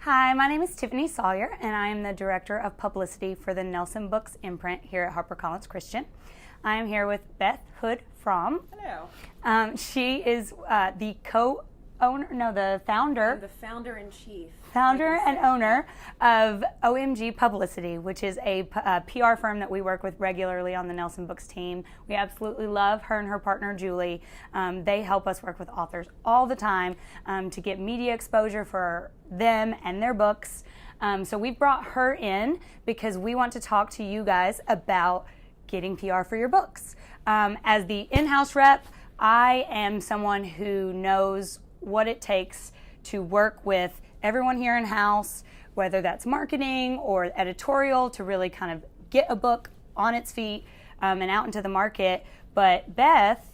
Hi, my name is Tiffany Sawyer, and I am the Director of Publicity for the Nelson Books imprint here at HarperCollins Christian. I am here with Beth Fromm. Hello. She is the founder. I'm the founder-in-chief. Founder and owner of OMG Publicity, which is a PR firm that we work with regularly on the Nelson Books team. We absolutely love her and her partner, Julie. They help us work with authors all the time to get media exposure for them and their books. So we brought her in because we want to talk to you guys about getting PR for your books. As the in-house rep, I am someone who knows what it takes to work with everyone here in-house, whether that's marketing or editorial, to really kind of get a book on its feet and out into the market. But Beth,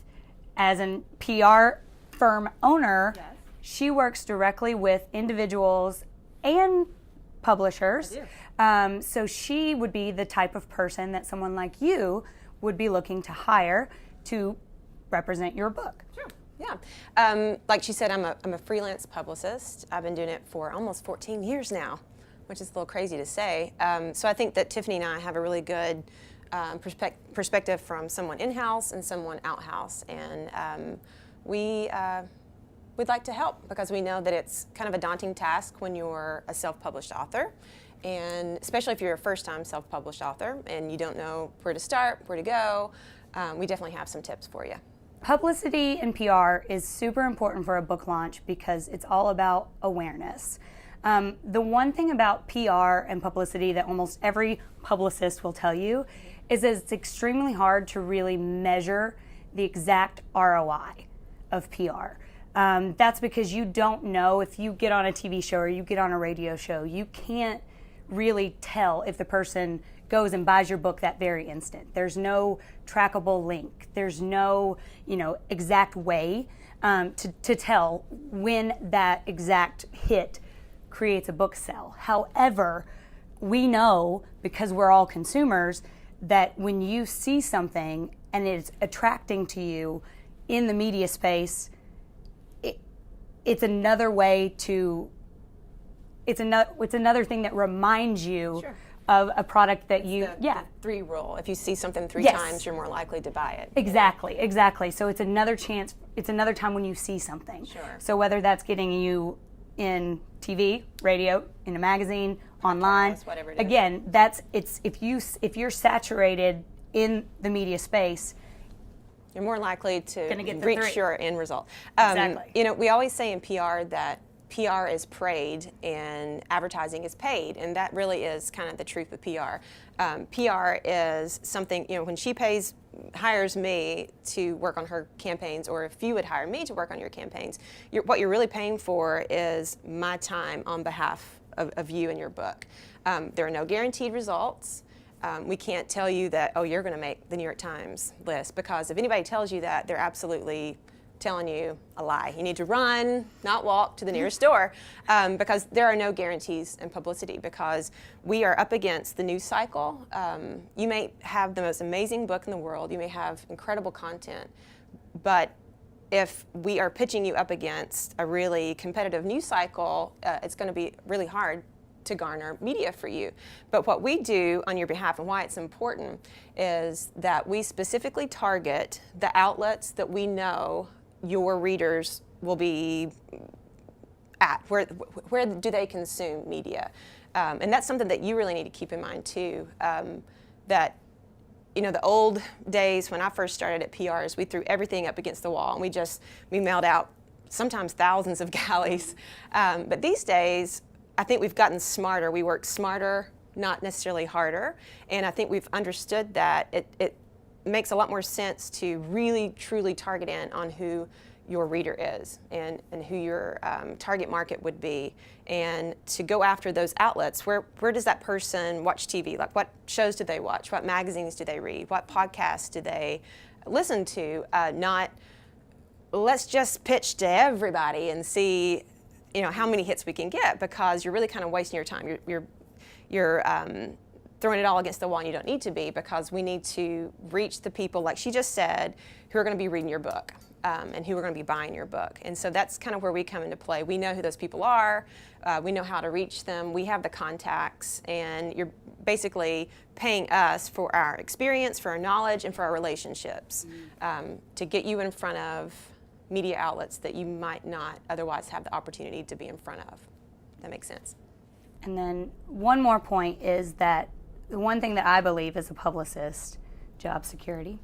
as a PR firm owner, Yes. she works directly with individuals and publishers. I do. So she would be the type of person that someone like you would be looking to hire to represent your book. Sure. Yeah. Like she said, I'm a freelance publicist. I've been doing it for almost 14 years now, which is a little crazy to say. So I think that Tiffany and I have a really good perspective from someone in-house and someone out-house. And we'd like to help because we know that it's kind of a daunting task when you're a self-published author. And especially if you're a first-time self-published author and you don't know where to start, where to go, we definitely have some tips for you. Publicity and PR is super important for a book launch because it's all about awareness. The one thing about PR and publicity that almost every publicist will tell you is that it's extremely hard to really measure the exact ROI of PR. That's because you don't know if you get on a TV show or you get on a radio show, you can't really tell if the person goes and buys your book that very instant. There's no trackable link. There's no, exact way to tell when that exact hit creates a book sell. However, we know, because we're all consumers, that when you see something and it's attracting to you in the media space, it's another way to, it's another thing that reminds you Sure. of a product that you, The three rule. If you see something three Yes. times, you're more likely to buy it. Exactly. So it's another chance, it's another time when you see something. Sure. So whether that's getting you in TV, radio, in a magazine, online, Whatever it is. again, if you're saturated in the media space, You're more likely Gonna to get the reach three. your end result. Exactly. We always say in PR that PR is prayed and advertising is paid, and that really is kind of the truth with PR. PR is something, when she hires me to work on her campaigns, or if you would hire me to work on your campaigns, what you're really paying for is my time on behalf of you and your book. There are no guaranteed results. We can't tell you that, you're going to make the New York Times list, because if anybody tells you that, they're absolutely telling you a lie. You need to run, not walk, to the nearest store, because there are no guarantees in publicity, because we are up against the news cycle. You may have the most amazing book in the world, you may have incredible content, but if we are pitching you up against a really competitive news cycle, it's going to be really hard to garner media for you. But what we do on your behalf, and why it's important, is that we specifically target the outlets that we know your readers will be at. Where do they consume media? And that's something that you really need to keep in mind too. That the old days when I first started at PRs, we threw everything up against the wall and we mailed out sometimes thousands of galleys. But these days, I think we've gotten smarter. We work smarter, not necessarily harder. And I think we've understood that it makes a lot more sense to really, truly target in on who your reader is and who your target market would be, and to go after those outlets. Where does that person watch TV? Like, what shows do they watch? What magazines do they read? What podcasts do they listen to? Not, let's just pitch to everybody and see how many hits we can get, because you're really kind of wasting your time. You're throwing it all against the wall, and you don't need to be, because we need to reach the people, like she just said, who are going to be reading your book. and who are going to be buying your book. And so that's kind of where we come into play. We know who those people are. We know how to reach them. We have the contacts, and you're basically paying us for our experience, for our knowledge, and for our relationships to get you in front of media outlets that you might not otherwise have the opportunity to be in front of. That makes sense. And then one more point is that the one thing that I believe as a publicist, job security,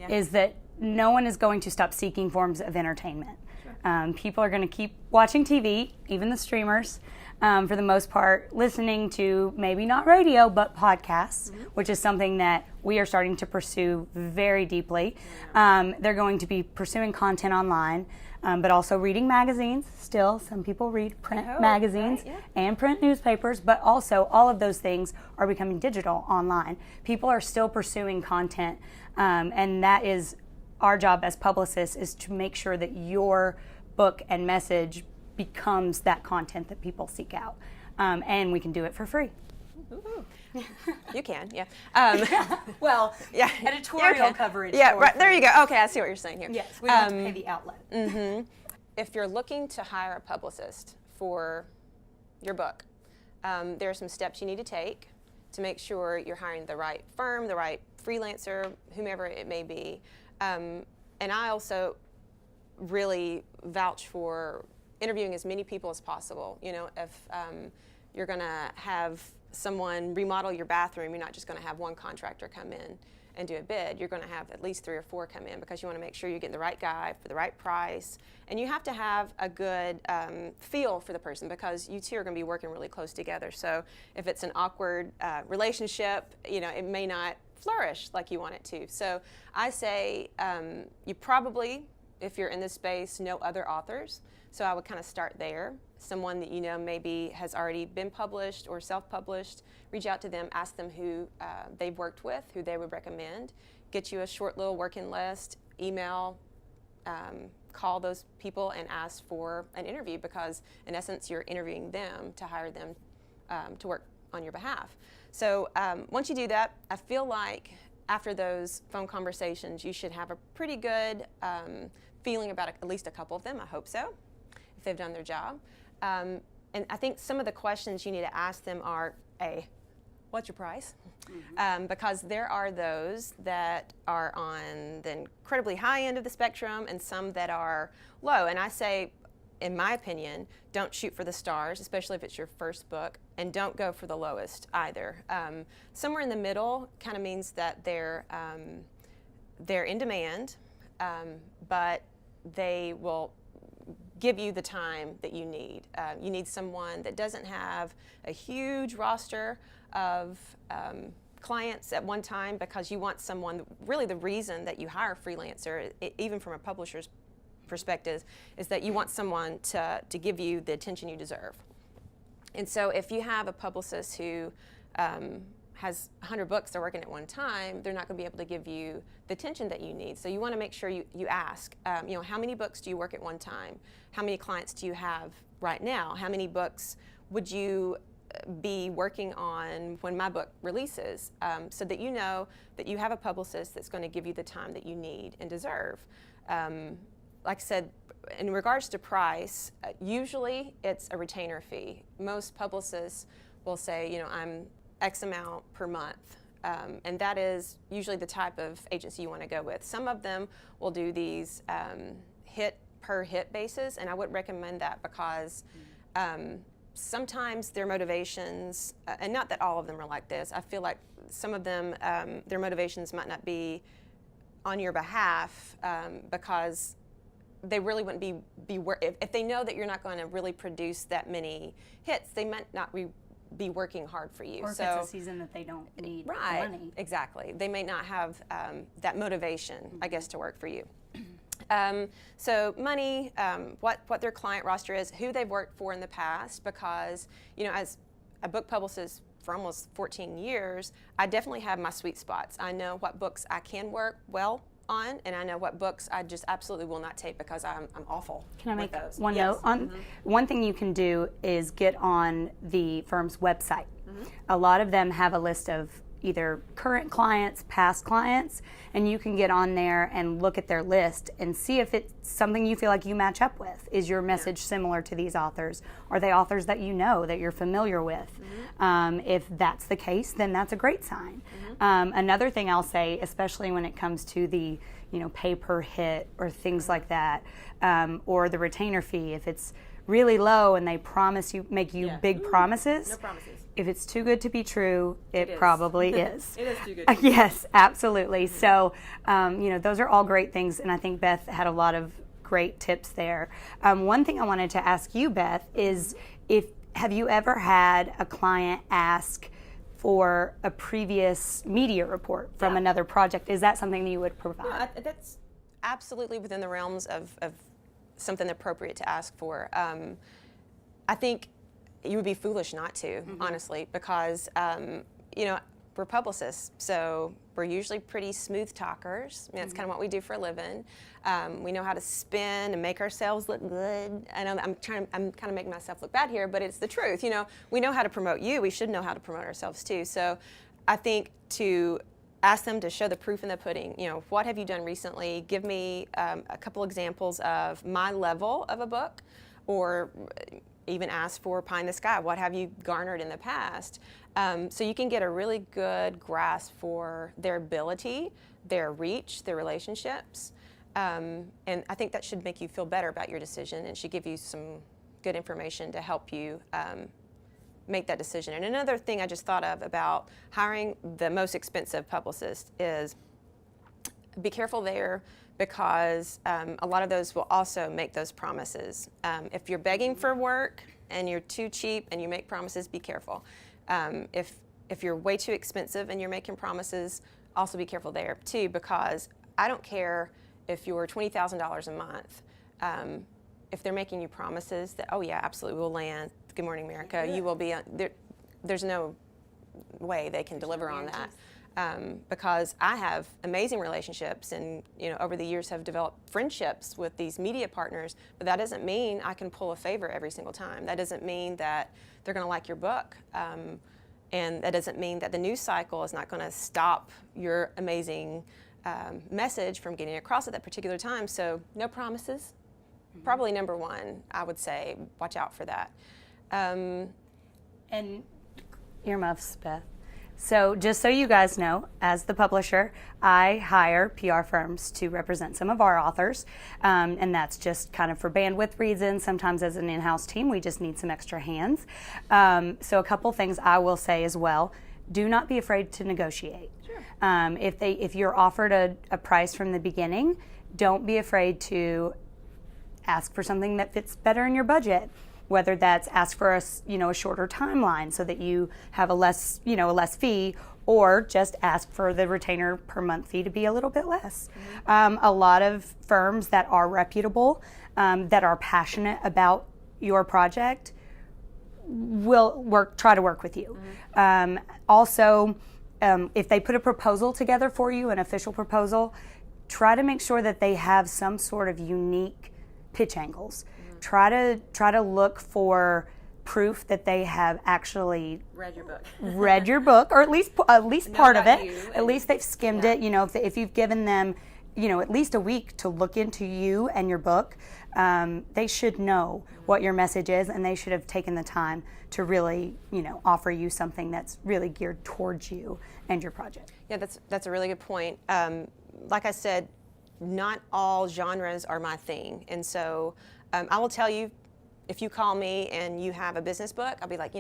is that no one is going to stop seeking forms of entertainment. Sure. People are going to keep watching TV, even the streamers, for the most part, listening to maybe not radio, but podcasts, which is something that we are starting to pursue very deeply. They're going to be pursuing content online, but also reading magazines. Still, some people read print magazines and print newspapers, but also all of those things are becoming digital online. People are still pursuing content, and that is our job as publicists, is to make sure that your book and message becomes that content that people seek out. And we can do it for free. You can, yeah. Well, editorial coverage. Yeah, right, there you go. Okay, I see what you're saying here. Yes, we don't have to pay the outlet. If you're looking to hire a publicist for your book, there are some steps you need to take to make sure you're hiring the right firm, the right freelancer, whomever it may be. And I also really vouch for interviewing as many people as possible. You know, if you're going to have someone remodel your bathroom, you're not just going to have one contractor come in and do a bid. You're going to have at least 3 or 4 come in, because you want to make sure you're getting the right guy for the right price. And you have to have a good feel for the person, because you two are going to be working really close together. So if it's an awkward relationship, you know, it may not flourish like you want it to. So I say you probably, if you're in this space, know other authors. So I would kind of start there. Someone that you know maybe has already been published or self-published, reach out to them, ask them who they've worked with, who they would recommend, get you a short little working list, email, call those people and ask for an interview, because in essence you're interviewing them to hire them to work on your behalf. So once you do that, I feel like after those phone conversations you should have a pretty good feeling about at least a couple of them. I hope so, if they've done their job. And I think some of the questions you need to ask them are, A, what's your price? Because there are those that are on the incredibly high end of the spectrum and some that are low. And I say, in my opinion, don't shoot for the stars, especially if it's your first book, and don't go for the lowest either. Somewhere in the middle kind of means that they're in demand, but they will give you the time that you need. You need someone that doesn't have a huge roster of clients at one time, because you want someone, really the reason that you hire a freelancer, even from a publisher's perspective, is that you want someone to give you the attention you deserve. And so if you have a publicist who has 100 books they're working at one time, they're not going to be able to give you the attention that you need. So you want to make sure you ask, you know, how many books do you work at one time? How many clients do you have right now? How many books would you be working on when my book releases? So that you know that you have a publicist that's going to give you the time that you need and deserve. Like I said, in regards to price, usually it's a retainer fee. Most publicists will say, you know, I'm X amount per month. And that is usually the type of agency you want to go with. Some of them will do these hit per hit basis, and I wouldn't recommend that, because sometimes their motivations, and not that all of them are like this, I feel like some of them, their motivations might not be on your behalf, because they really wouldn't be if they know that you're not going to really produce that many hits, they might not be working hard for you. Or if it's a season that they don't need money. Exactly. They may not have that motivation, I guess, to work for you. So money, what their client roster is, who they've worked for in the past, because, you know, as a book publicist for almost 14 years, I definitely have my sweet spots. I know what books I can work well on, and I know what books I just absolutely will not take, because I'm awful. Can I make those. one note? One thing you can do is get on the firm's website. A lot of them have a list of either current clients, past clients, and you can get on there and look at their list and see if it's something you feel like you match up with. Is your message similar to these authors? Are they authors that you know, that you're familiar with? If that's the case, then that's a great sign. Another thing I'll say, especially when it comes to the pay per hit or things like that, or the retainer fee, if it's really low and they make you big promises. No promises. If it's too good to be true, it probably is. It is too good to be Yes, absolutely. So, those are all great things, and I think Beth had a lot of great tips there. One thing I wanted to ask you, Beth, is have you ever had a client ask for a previous media report from another project? Is that something that you would provide? That's absolutely within the realms of something appropriate to ask for. I think you would be foolish not to, honestly, because we're publicists, so we're usually pretty smooth talkers. I mean, that's kind of what we do for a living. We know how to spin and make ourselves look good. I know I'm kind of making myself look bad here, but it's the truth. We know how to promote you. We should know how to promote ourselves too. So I think to ask them to show the proof in the pudding. What have you done recently? Give me a couple examples of my level of a book, or even ask for pie in the sky. What have you garnered in the past? So you can get a really good grasp for their ability, their reach, their relationships. And I think that should make you feel better about your decision and should give you some good information to help you make that decision. And another thing I just thought of about hiring the most expensive publicist is be careful there, because a lot of those will also make those promises. If you're begging for work and you're too cheap and you make promises, be careful. If you're way too expensive and you're making promises, also be careful there too, because I don't care if you're $20,000 a month. If they're making you promises that, oh yeah, absolutely, we'll land, Good Morning America, you will be, there's no way they can deliver on that. Because I have amazing relationships and over the years have developed friendships with these media partners, but that doesn't mean I can pull a favor every single time. That doesn't mean that they're going to like your book, and that doesn't mean that the news cycle is not going to stop your amazing message from getting across at that particular time. So no promises. Probably number one, I would say, watch out for that. And earmuffs, Beth. So just so you guys know, as the publisher, I hire PR firms to represent some of our authors, and that's just kind of for bandwidth reasons. Sometimes as an in-house team, we just need some extra hands. So a couple things I will say as well. Do not be afraid to negotiate. Sure. If you're offered a price from the beginning, don't be afraid to ask for something that fits better in your budget. Whether that's ask for a shorter timeline so that you have a less fee, or just ask for the retainer per month fee to be a little bit less. A lot of firms that are reputable, that are passionate about your project, will try to work with you. Also, if they put a proposal together for you, an official proposal, try to make sure that they have some sort of unique pitch angles. Try to look for proof that they have actually read your book, or at least part of it. You, at least they've skimmed it. If you've given them, at least a week to look into you and your book, they should know what your message is, and they should have taken the time to really, offer you something that's really geared towards you and your project. Yeah, that's a really good point. Like I said, not all genres are my thing, and so I will tell you, if you call me and you have a business book, I'll be like,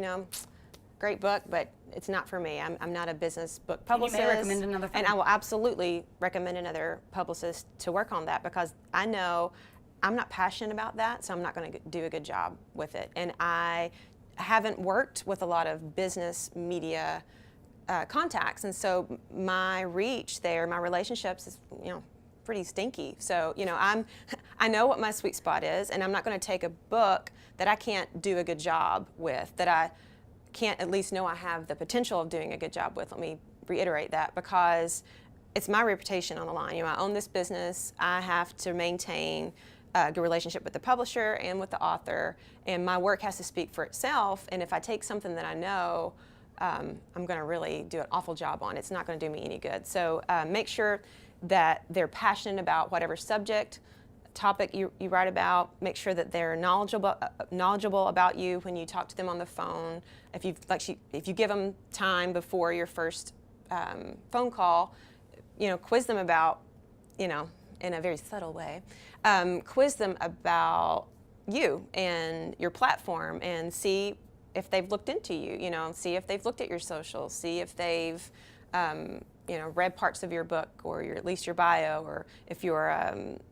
great book, but it's not for me. I'm not a business book publicist. You may recommend another firm. And I will absolutely recommend another publicist to work on that, because I know I'm not passionate about that, so I'm not going to do a good job with it. And I haven't worked with a lot of business media contacts, and so my reach there, my relationships is, pretty stinky. So, I know what my sweet spot is, and I'm not going to take a book that I can't do a good job with, that I can't at least know I have the potential of doing a good job with. Let me reiterate that, because it's my reputation on the line. I own this business. I have to maintain a good relationship with the publisher and with the author, and my work has to speak for itself. And if I take something that I know I'm going to really do an awful job on. It's not going to do me any good. So make sure that they're passionate about whatever subject, topic you write about. Make sure that they're knowledgeable about you when you talk to them on the phone. If you give them time before your first phone call, quiz them about, in a very subtle way, quiz them about you and your platform, and see if they've looked into you. See if they've looked at your socials. See if they've read parts of your book, or at least your bio, or if you're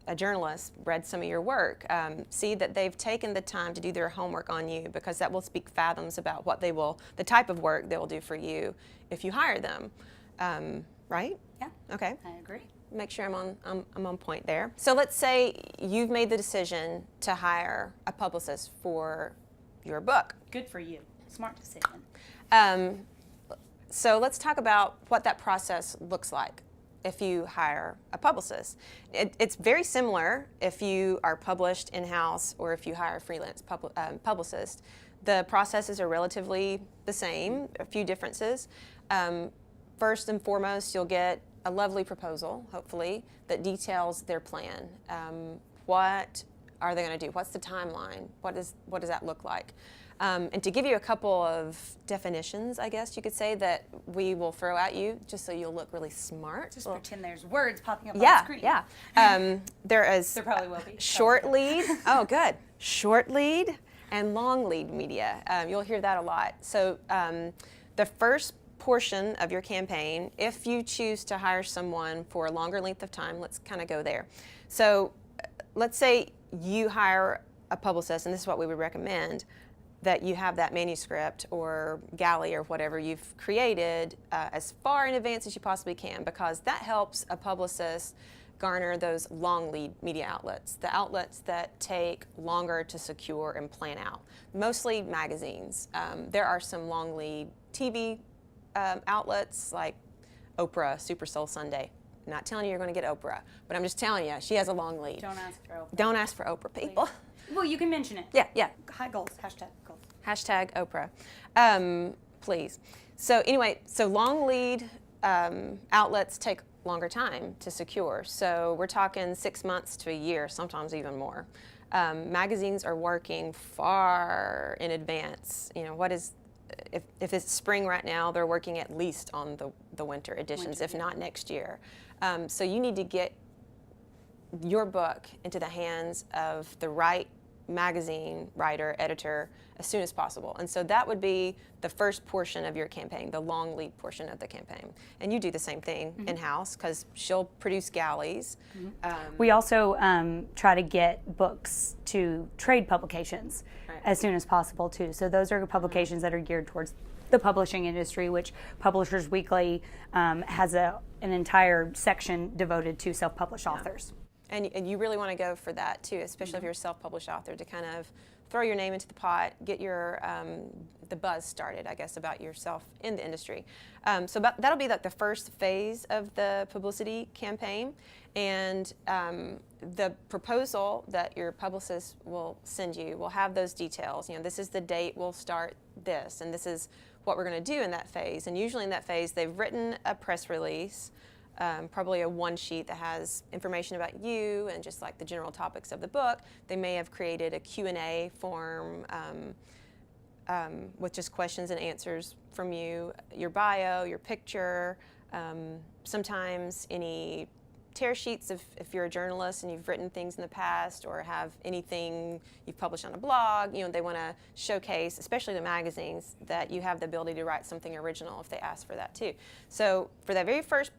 a journalist, read some of your work. See that they've taken the time to do their homework on you, because that will speak fathoms about the type of work they will do for you if you hire them. Right? Yeah. Okay. I agree. Make sure I'm on point there. So let's say you've made the decision to hire a publicist for your book. Good for you. Smart decision. So let's talk about what that process looks like if you hire a publicist. It's very similar if you are published in-house or if you hire a freelance publicist. The processes are relatively the same, a few differences. First and foremost, you'll get a lovely proposal, hopefully, that details their plan. What are they going to do? What's the timeline? What does that look like? And to give you a couple of definitions, I guess you could say, that we will throw at you, just so you'll look really smart. Just pretend there's words popping up on the screen. Yeah. There is There probably will be. short lead. Oh, good. Short lead and long lead media. You'll hear that a lot. So the first portion of your campaign, if you choose to hire someone for a longer length of time, let's kind of go there. So let's say you hire a publicist, and this is what we would recommend, that you have that manuscript or galley or whatever you've created as far in advance as you possibly can, because that helps a publicist garner those long lead media outlets, the outlets that take longer to secure and plan out. Mostly magazines. There are some long lead TV outlets like Oprah, Super Soul Sunday. I'm not telling you you're going to get Oprah, but I'm just telling you she has a long lead. Don't ask for Oprah. Don't ask for Oprah, people. Please. Well, you can mention it. Yeah. High goals. Hashtag goals. Hashtag Oprah. Please. So anyway, long lead outlets take longer time to secure. So we're talking 6 months to a year, sometimes even more. Magazines are working far in advance. If it's spring right now, they're working at least on the winter editions, if not next year. So you need to get your book into the hands of the right magazine writer, editor, as soon as possible. And so that would be the first portion of your campaign, the long lead portion of the campaign. And you do the same thing in-house, because she'll produce galleys. We also try to get books to trade publications as soon as possible, too. So those are publications that are geared towards the publishing industry, which Publishers Weekly has an entire section devoted to self-published authors. And you really want to go for that too, especially if you're a self-published author, to kind of throw your name into the pot, get your the buzz started, I guess, about yourself in the industry. So that'll be like the first phase of the publicity campaign, and the proposal that your publicist will send you will have those details. This is the date we'll start this, and this is what we're going to do in that phase. And usually in that phase, they've written a press release. Probably a one sheet that has information about you and just like the general topics of the book. They may have created a Q&A form with just questions and answers from you, your bio, your picture, sometimes any tear sheets if you're a journalist and you've written things in the past, or have anything you've published on a blog. They want to showcase, especially the magazines, that you have the ability to write something original if they ask for that too. So for that very first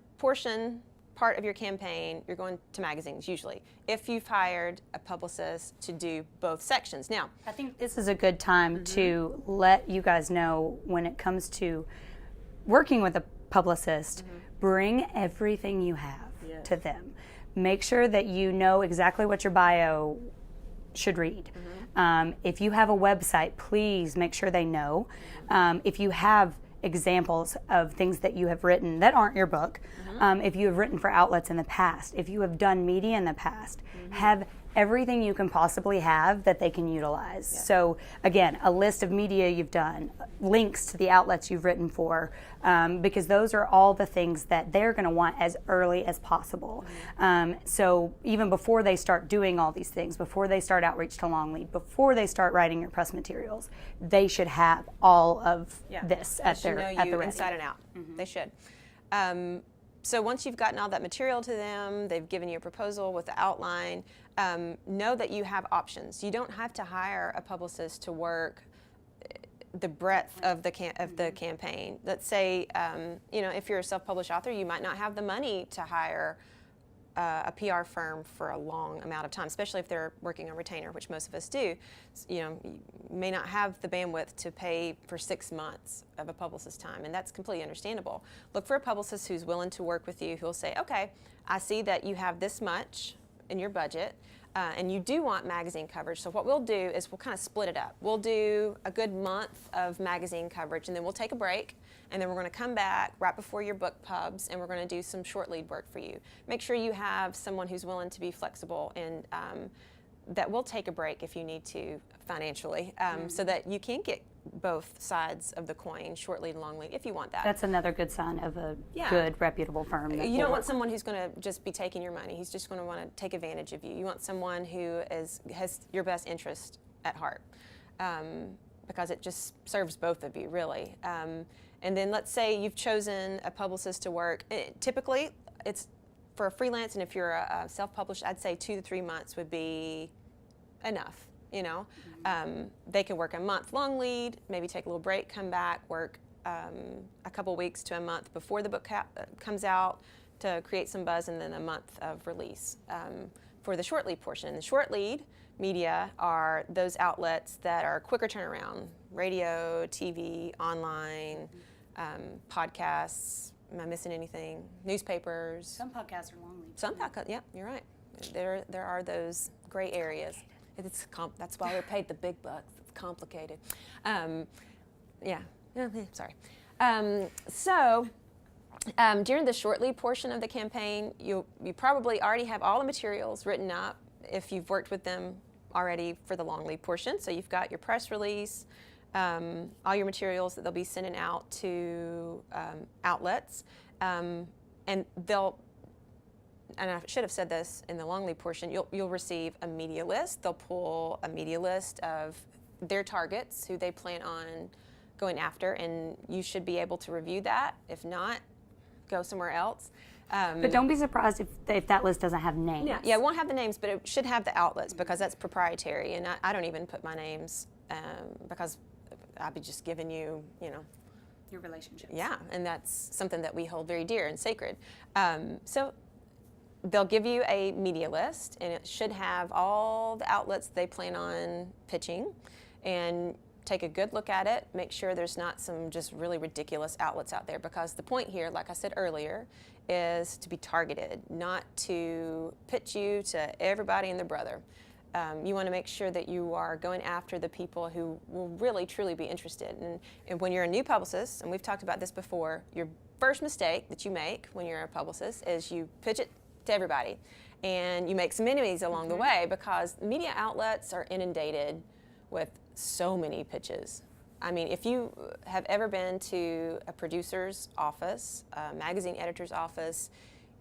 part of your campaign, you're going to magazines usually, if you've hired a publicist to do both sections. Now, I think this is a good time to let you guys know, when it comes to working with a publicist, bring everything you have to them. Make sure that you know exactly what your bio should read. If you have a website, please make sure they know. If you have examples of things that you have written that aren't your book, if you have written for outlets in the past, if you have done media in the past, have everything you can possibly have that they can utilize. Yeah. So again, a list of media you've done, links to the outlets you've written for, because those are all the things that they're going to want as early as possible. So even before they start doing all these things, before they start outreach to long lead, before they start writing your press materials, they should have all of this at the ready. Inside and out. They should. So once you've gotten all that material to them, they've given you a proposal with the outline, know that you have options. You don't have to hire a publicist to work the breadth of the campaign. Let's say, if you're a self-published author, you might not have the money to hire a PR firm for a long amount of time, especially if they're working on retainer, which most of us do. You may not have the bandwidth to pay for 6 months of a publicist's time, and that's completely understandable. Look for a publicist who's willing to work with you, who'll say, okay, I see that you have this much in your budget, and you do want magazine coverage. So what we'll do is we'll kind of split it up. We'll do a good month of magazine coverage, and then we'll take a break, and then we're going to come back right before your book pubs, and we're going to do some short lead work for you. Make sure you have someone who's willing to be flexible and that will take a break if you need to financially, so that you can get both sides of the coin, short lead and long lead, if you want that. That's another good sign of a good, reputable firm. You don't want someone who's going to just be taking your money. He's just going to want to take advantage of you. You want someone who has your best interest at heart, because it just serves both of you, really. And then let's say you've chosen a publicist to work. Typically, it's for a freelance, and if you're a self-published, I'd say 2 to 3 months would be enough. They can work a month long lead, maybe take a little break, come back, work a couple weeks to a month before the book comes out to create some buzz, and then a month of release for the short lead portion. And the short lead media are those outlets that are quicker turnaround: radio, TV, online, podcasts. Am I missing anything? Newspapers. Some podcasts are long lead. Some podcasts, yeah, you're right. There are those gray areas. That's why we're paid the big bucks. It's complicated. Sorry. So during the short lead portion of the campaign, you probably already have all the materials written up if you've worked with them already for the long lead portion. So you've got your press release, all your materials that they'll be sending out to outlets, and I should have said this in the long lead portion, you'll receive a media list. They'll pull a media list of their targets, who they plan on going after, and you should be able to review that. If not, go somewhere else. But don't be surprised if that list doesn't have names. Yeah, it won't have the names, but it should have the outlets, because that's proprietary, and I don't even put my names because I'll be just giving you, Your relationships. Yeah, and that's something that we hold very dear and sacred. So they'll give you a media list, and it should have all the outlets they plan on pitching, and take a good look at it. Make sure there's not some just really ridiculous outlets out there, because the point here, like I said earlier, is to be targeted, not to pitch you to everybody and their brother. You want to make sure that you are going after the people who will really, truly be interested. And when you're a new publicist, and we've talked about this before, your first mistake that you make when you're a publicist is you pitch it to everybody. And you make some enemies along the way, because media outlets are inundated with so many pitches. I mean, if you have ever been to a producer's office, a magazine editor's office,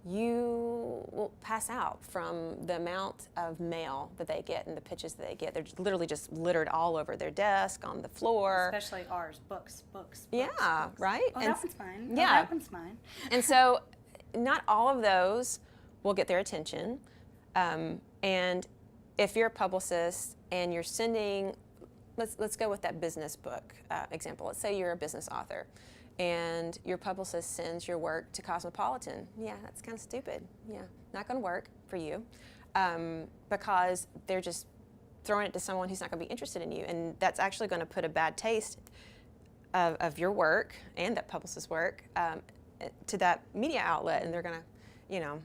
you will pass out from the amount of mail that they get and the pitches that they get. They're literally just littered all over their desk, on the floor. Especially ours, books. Yeah, books. right? Oh, that one's fine. Yeah. Oh, that one's fine. And so not all of those will get their attention. And if you're a publicist and you're sending, let's go with that business book example. Let's say you're a business author, and your publicist sends your work to Cosmopolitan. Yeah, that's kind of stupid. Yeah, not going to work for you, because they're just throwing it to someone who's not going to be interested in you, and that's actually going to put a bad taste of your work and that publicist's work to that media outlet, and they're going to,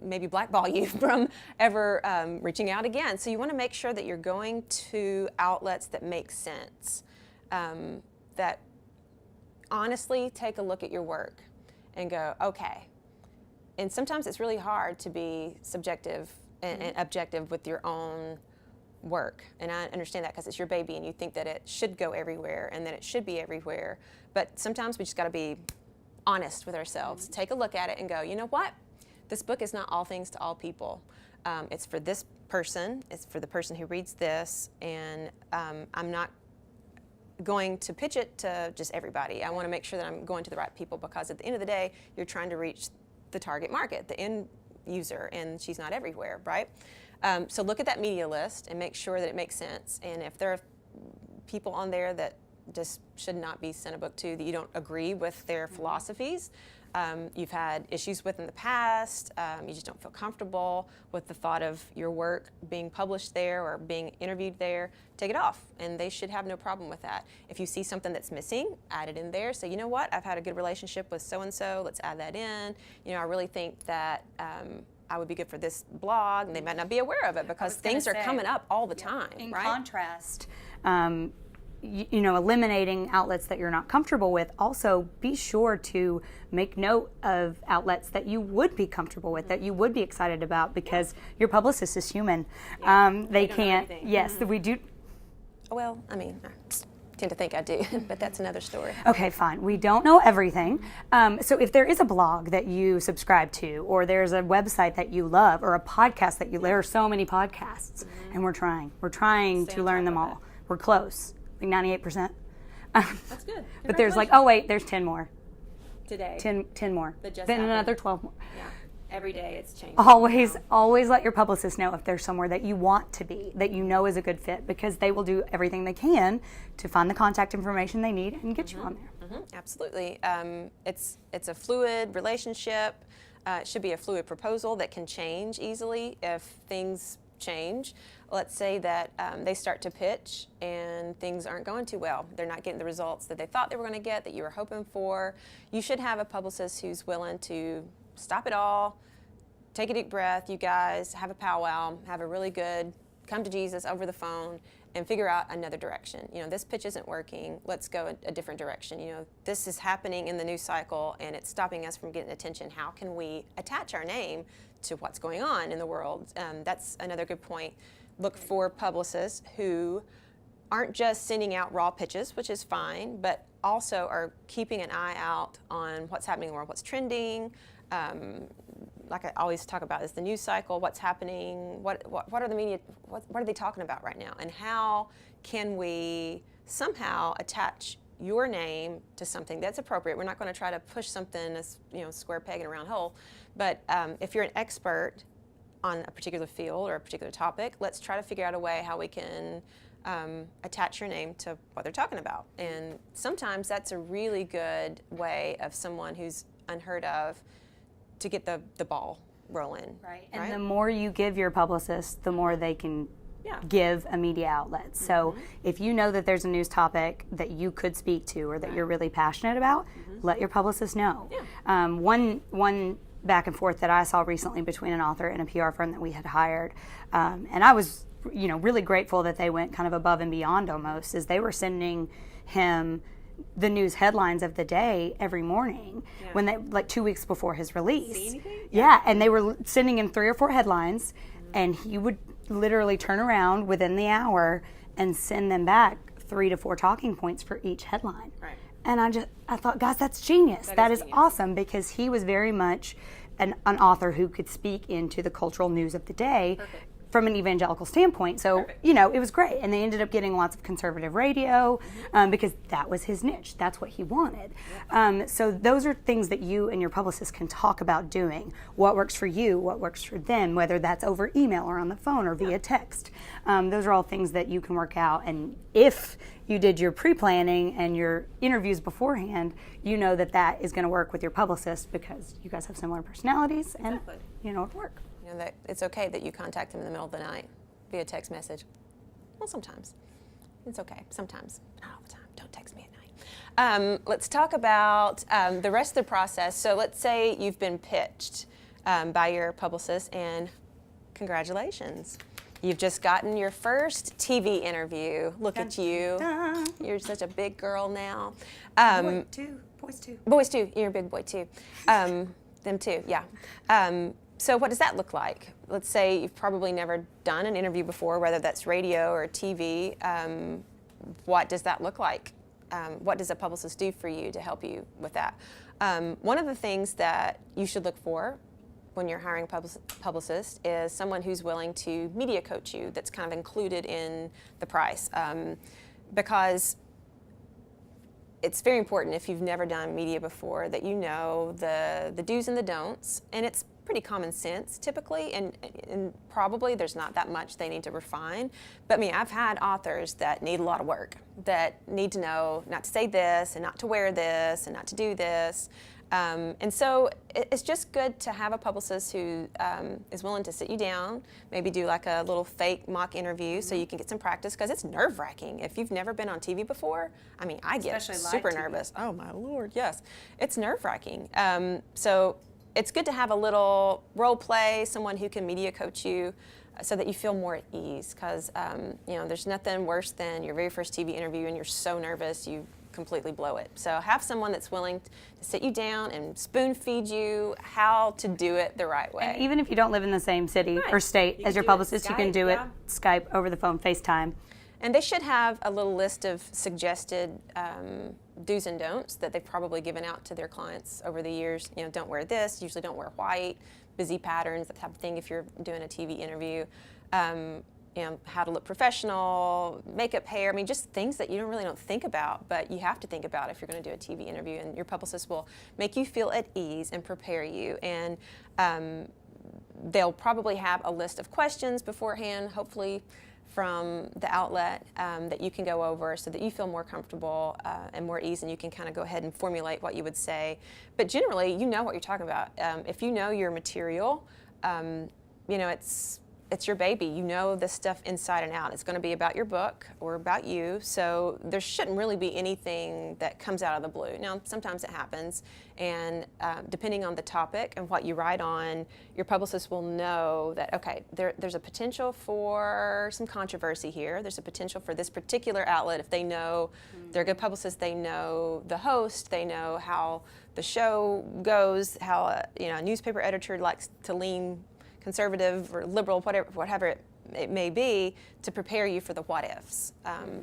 maybe blackball you from ever reaching out again. So you want to make sure that you're going to outlets that make sense, that honestly take a look at your work and go, okay. And sometimes it's really hard to be subjective and objective with your own work. And I understand that because it's your baby and you think that it should go everywhere and that it should be everywhere. But sometimes we just got to be honest with ourselves. Take a look at it and go, you know what? This book is not all things to all people. It's for this person. It's for the person who reads this. And I'm not going to pitch it to just everybody. I want to make sure that I'm going to the right people, because at the end of the day, you're trying to reach the target market, the end user, and she's not everywhere, right? So look at that media list and make sure that it makes sense. And if there are people on there that just should not be sent a book to, that you don't agree with their philosophies, you've had issues with in the past, you just don't feel comfortable with the thought of your work being published there or being interviewed there, take it off. And they should have no problem with that. If you see something that's missing, add it in there. Say, you know what, I've had a good relationship with so-and-so, let's add that in. You know, I really think that I would be good for this blog, and they might not be aware of it because things are coming up all the time, in right? contrast, you know, eliminating outlets that you're not comfortable with, also be sure to make note of outlets that you would be comfortable with, that you would be excited about, because your publicist is human. They can't, yes, we do. Well, I mean, I tend to think I do, but that's another story. Okay, fine. We don't know everything. So if there is a blog that you subscribe to, or there's a website that you love, or a podcast that you, there are so many podcasts, and we're trying to learn them all. We're close. 98%. That's good. But there's like, oh wait, there's 10 more. Today. 10 more. That just then happened. Another 12 more. Yeah. Every day it's changing. Always let your publicist know if there's somewhere that you want to be, that you know is a good fit, because they will do everything they can to find the contact information they need and get you on there. Absolutely. It's a fluid relationship. It should be a fluid proposal that can change easily if things change. Let's say that they start to pitch and things aren't going too well. They're not getting the results that they thought they were going to get, that you were hoping for. You should have a publicist who's willing to stop it all, take a deep breath, you guys, have a powwow, have a really good come to Jesus over the phone, and figure out another direction. You know, this pitch isn't working, let's go a different direction. You know, this is happening in the news cycle and it's stopping us from getting attention. How can we attach our name to what's going on in the world? That's another good point. Look for publicists who aren't just sending out raw pitches, which is fine, but also are keeping an eye out on what's happening in the world, what's trending. Like I always talk about, is the news cycle, what's happening, what are the media, what are they talking about right now, and how can we somehow attach your name to something that's appropriate. We're not going to try to push something as, you know, square peg in a round hole, but if you're an expert on a particular field or a particular topic, let's try to figure out a way how we can attach your name to what they're talking about. And sometimes that's a really good way of someone who's unheard of to get the ball rolling. Right. And the more you give your publicist, the more they can give a media outlet. So if you know that there's a news topic that you could speak to or that you're really passionate about, let your publicist know. One back and forth that I saw recently between an author and a PR firm that we had hired, and I was, you know, really grateful that they went kind of above and beyond almost, is they were sending him the news headlines of the day every morning when they, like 2 weeks before his release. See anything? And they were sending him 3 or 4 headlines, and he would literally turn around within the hour and send them back 3 to 4 talking points for each headline. Right. And I thought, guys, that's genius. That is genius. awesome, because he was very much an author who could speak into the cultural news of the day. Perfect. From an evangelical standpoint. So, you know, it was great. And they ended up getting lots of conservative radio because that was his niche. That's what he wanted. So those are things that you and your publicist can talk about doing. What works for you, what works for them, whether that's over email or on the phone or via text. Those are all things that you can work out. And if you did your pre-planning and your interviews beforehand, you know that that is going to work with your publicist because you guys have similar personalities and, you know, it'll work. You know, that it's okay that you contact them in the middle of the night via text message. Well, sometimes. It's okay. Sometimes. Not all the time. Don't text me at night. Let's talk about the rest of the process. So let's say you've been pitched by your publicist, and congratulations. You've just gotten your first TV interview. Look at you. You're such a big girl now. Boys too. Boys too. You're a big boy too. Them too, yeah. So what does that look like? Let's say you've probably never done an interview before, whether that's radio or TV. What does that look like? What does a publicist do for you to help you with that? One of the things that you should look for when you're hiring a publicist is someone who's willing to media coach you, that's kind of included in the price. Because it's very important, if you've never done media before, that you know the do's and the don'ts, and it's pretty common sense typically, and probably there's not that much they need to refine. But I've had authors that need a lot of work, that need to know not to say this, and not to wear this, and not to do this. And so it's just good to have a publicist who is willing to sit you down, maybe do like a little fake mock interview so you can get some practice, because it's nerve-wracking. If you've never been on TV before, I get super nervous. Oh my Lord, yes. It's nerve-wracking. So it's good to have a little role play, someone who can media coach you so that you feel more at ease, because there's nothing worse than your very first TV interview and you're so nervous you completely blow it. So have someone that's willing to sit you down and spoon feed you how to do it the right way. And even if you don't live in the same city or state as your publicist, you can do it Skype, over the phone, FaceTime. And they should have a little list of suggested do's and don'ts that they've probably given out to their clients over the years. Don't wear this, usually don't wear white, busy patterns, that type of thing if you're doing a TV interview. How to look professional, makeup, hair, just things that you really don't think about, but you have to think about if you're going to do a TV interview, and your publicist will make you feel at ease and prepare you. And they'll probably have a list of questions beforehand, hopefully from the outlet, that you can go over so that you feel more comfortable and more ease, and you can kind of go ahead and formulate what you would say. But generally, you know what you're talking about. If you know your material, it's your baby. You know this stuff inside and out. It's going to be about your book or about you, so there shouldn't really be anything that comes out of the blue. Now, sometimes it happens, and depending on the topic and what you write on, your publicist will know that, okay, there's a potential for some controversy here. There's a potential for this particular outlet. If they know they're a good publicist, they know the host, they know how the show goes, how a newspaper editor likes to lean conservative or liberal, whatever it may be, to prepare you for the what ifs,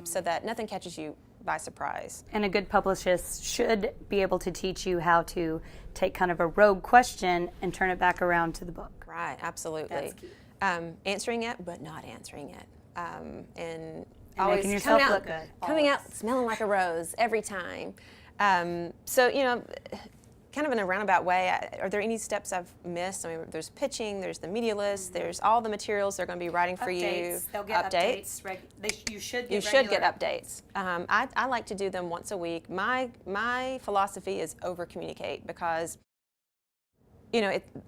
so that nothing catches you by surprise. And a good publicist should be able to teach you how to take kind of a rogue question and turn it back around to the book. Right, absolutely. That's key. Answering it, but not answering it. And always making yourself look good. Coming out smelling like a rose every time. Kind of in a roundabout way, are there any steps I've missed? There's pitching, there's the media list, there's all the materials they're going to be writing for you. They'll get updates. You should get updates. I like to do them once a week. My philosophy is over-communicate, because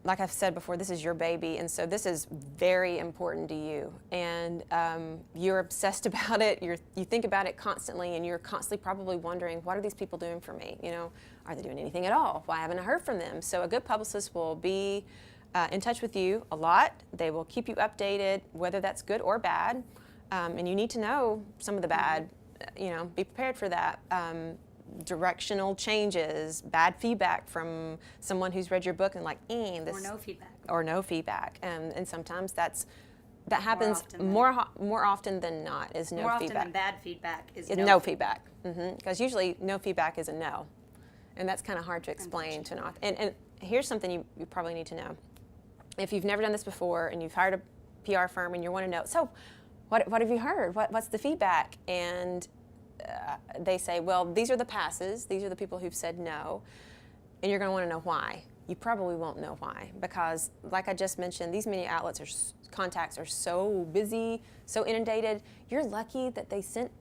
like I've said before, this is your baby, and so this is very important to you, and you're obsessed about it. You think about it constantly, and you're constantly probably wondering, what are these people doing for me? Are they doing anything at all? Why haven't I heard from them? So a good publicist will be in touch with you a lot. They will keep you updated, whether that's good or bad, and you need to know some of the bad. Be prepared for that. Directional changes, bad feedback from someone who's read your book and this, or no feedback, and sometimes that happens more often than not. Is no more feedback. More often than bad feedback is no feedback. Because usually no feedback is a no, and that's kind of hard to explain to an author. And here's something you probably need to know: if you've never done this before and you've hired a PR firm and you want to know, so what have you heard? What's the feedback? And they say, well, these are the passes. These are the people who've said no. And you're going to want to know why. You probably won't know why, because like I just mentioned, these media outlets contacts are so busy, so inundated. You're lucky that they sent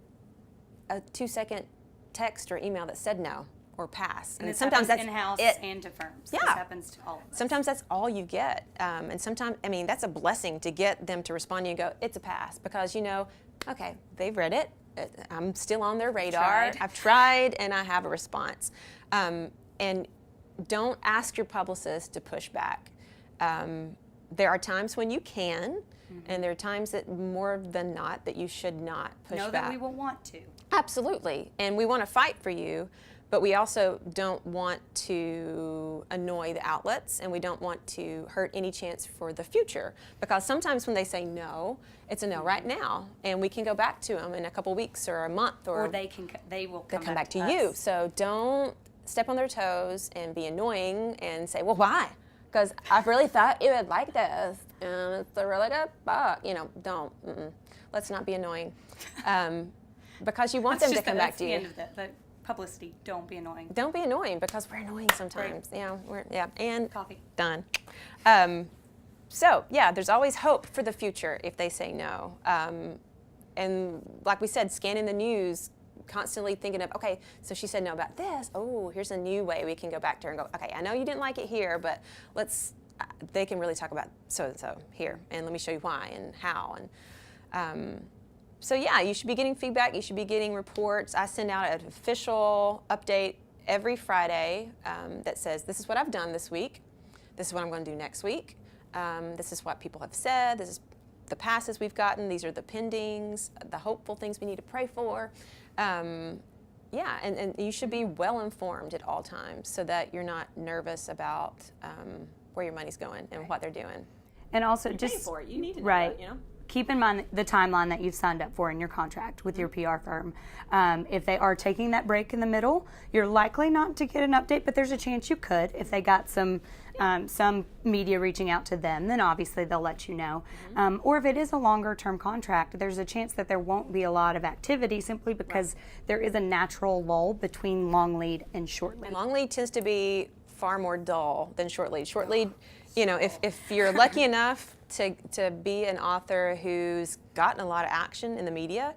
a 2-second text or email that said no or pass. And sometimes that's in-house and to firms. Yeah. This happens to all of us. Sometimes that's all you get. And sometimes, that's a blessing to get them to respond to you and go, it's a pass, because okay, they've read it. I'm still on their radar. I've tried, and I have a response. And don't ask your publicist to push back. There are times when you can, and there are times that more than not that you should not push back. Know that we will want to. Absolutely, and we want to fight for you, But we also don't want to annoy the outlets, and we don't want to hurt any chance for the future. Because sometimes when they say no, it's a no right now, and we can go back to them in a couple weeks or a month, or they will come back to you. us. So don't step on their toes and be annoying and say, well, why? Because I really thought you would like this, and it's a really good book. You know, don't. Let's not be annoying, because you want them to come back to you. That's the end of the publicity. Don't be annoying. Don't be annoying, because we're annoying sometimes. Right. And Coffee. Done. So yeah, there's always hope for the future if they say no. And like we said, scanning the news, constantly thinking of, okay, so she said no about this. Oh, here's a new way we can go back to her and go, okay, I know you didn't like it here, but they can really talk about so-and-so here, and let me show you why and how. And so yeah, you should be getting feedback. You should be getting reports. I send out an official update every Friday that says, this is what I've done this week. This is what I'm going to do next week. This is what people have said. This is the passes we've gotten. These are the pendings, the hopeful things we need to pray for. Yeah, and you should be well informed at all times so that you're not nervous about where your money's going and what they're doing. And also You're just paying for it. You need to know right. that, you know? Keep in mind the timeline that you've signed up for in your contract with your PR firm. If they are taking that break in the middle, you're likely not to get an update, but there's a chance you could. If they got some media reaching out to them, then obviously they'll let you know. Or if it is a longer term contract, there's a chance that there won't be a lot of activity simply because there is a natural lull between long lead and short lead. And long lead tends to be far more dull than short lead. Short lead, you know, if you're lucky enough to be an author who's gotten a lot of action in the media,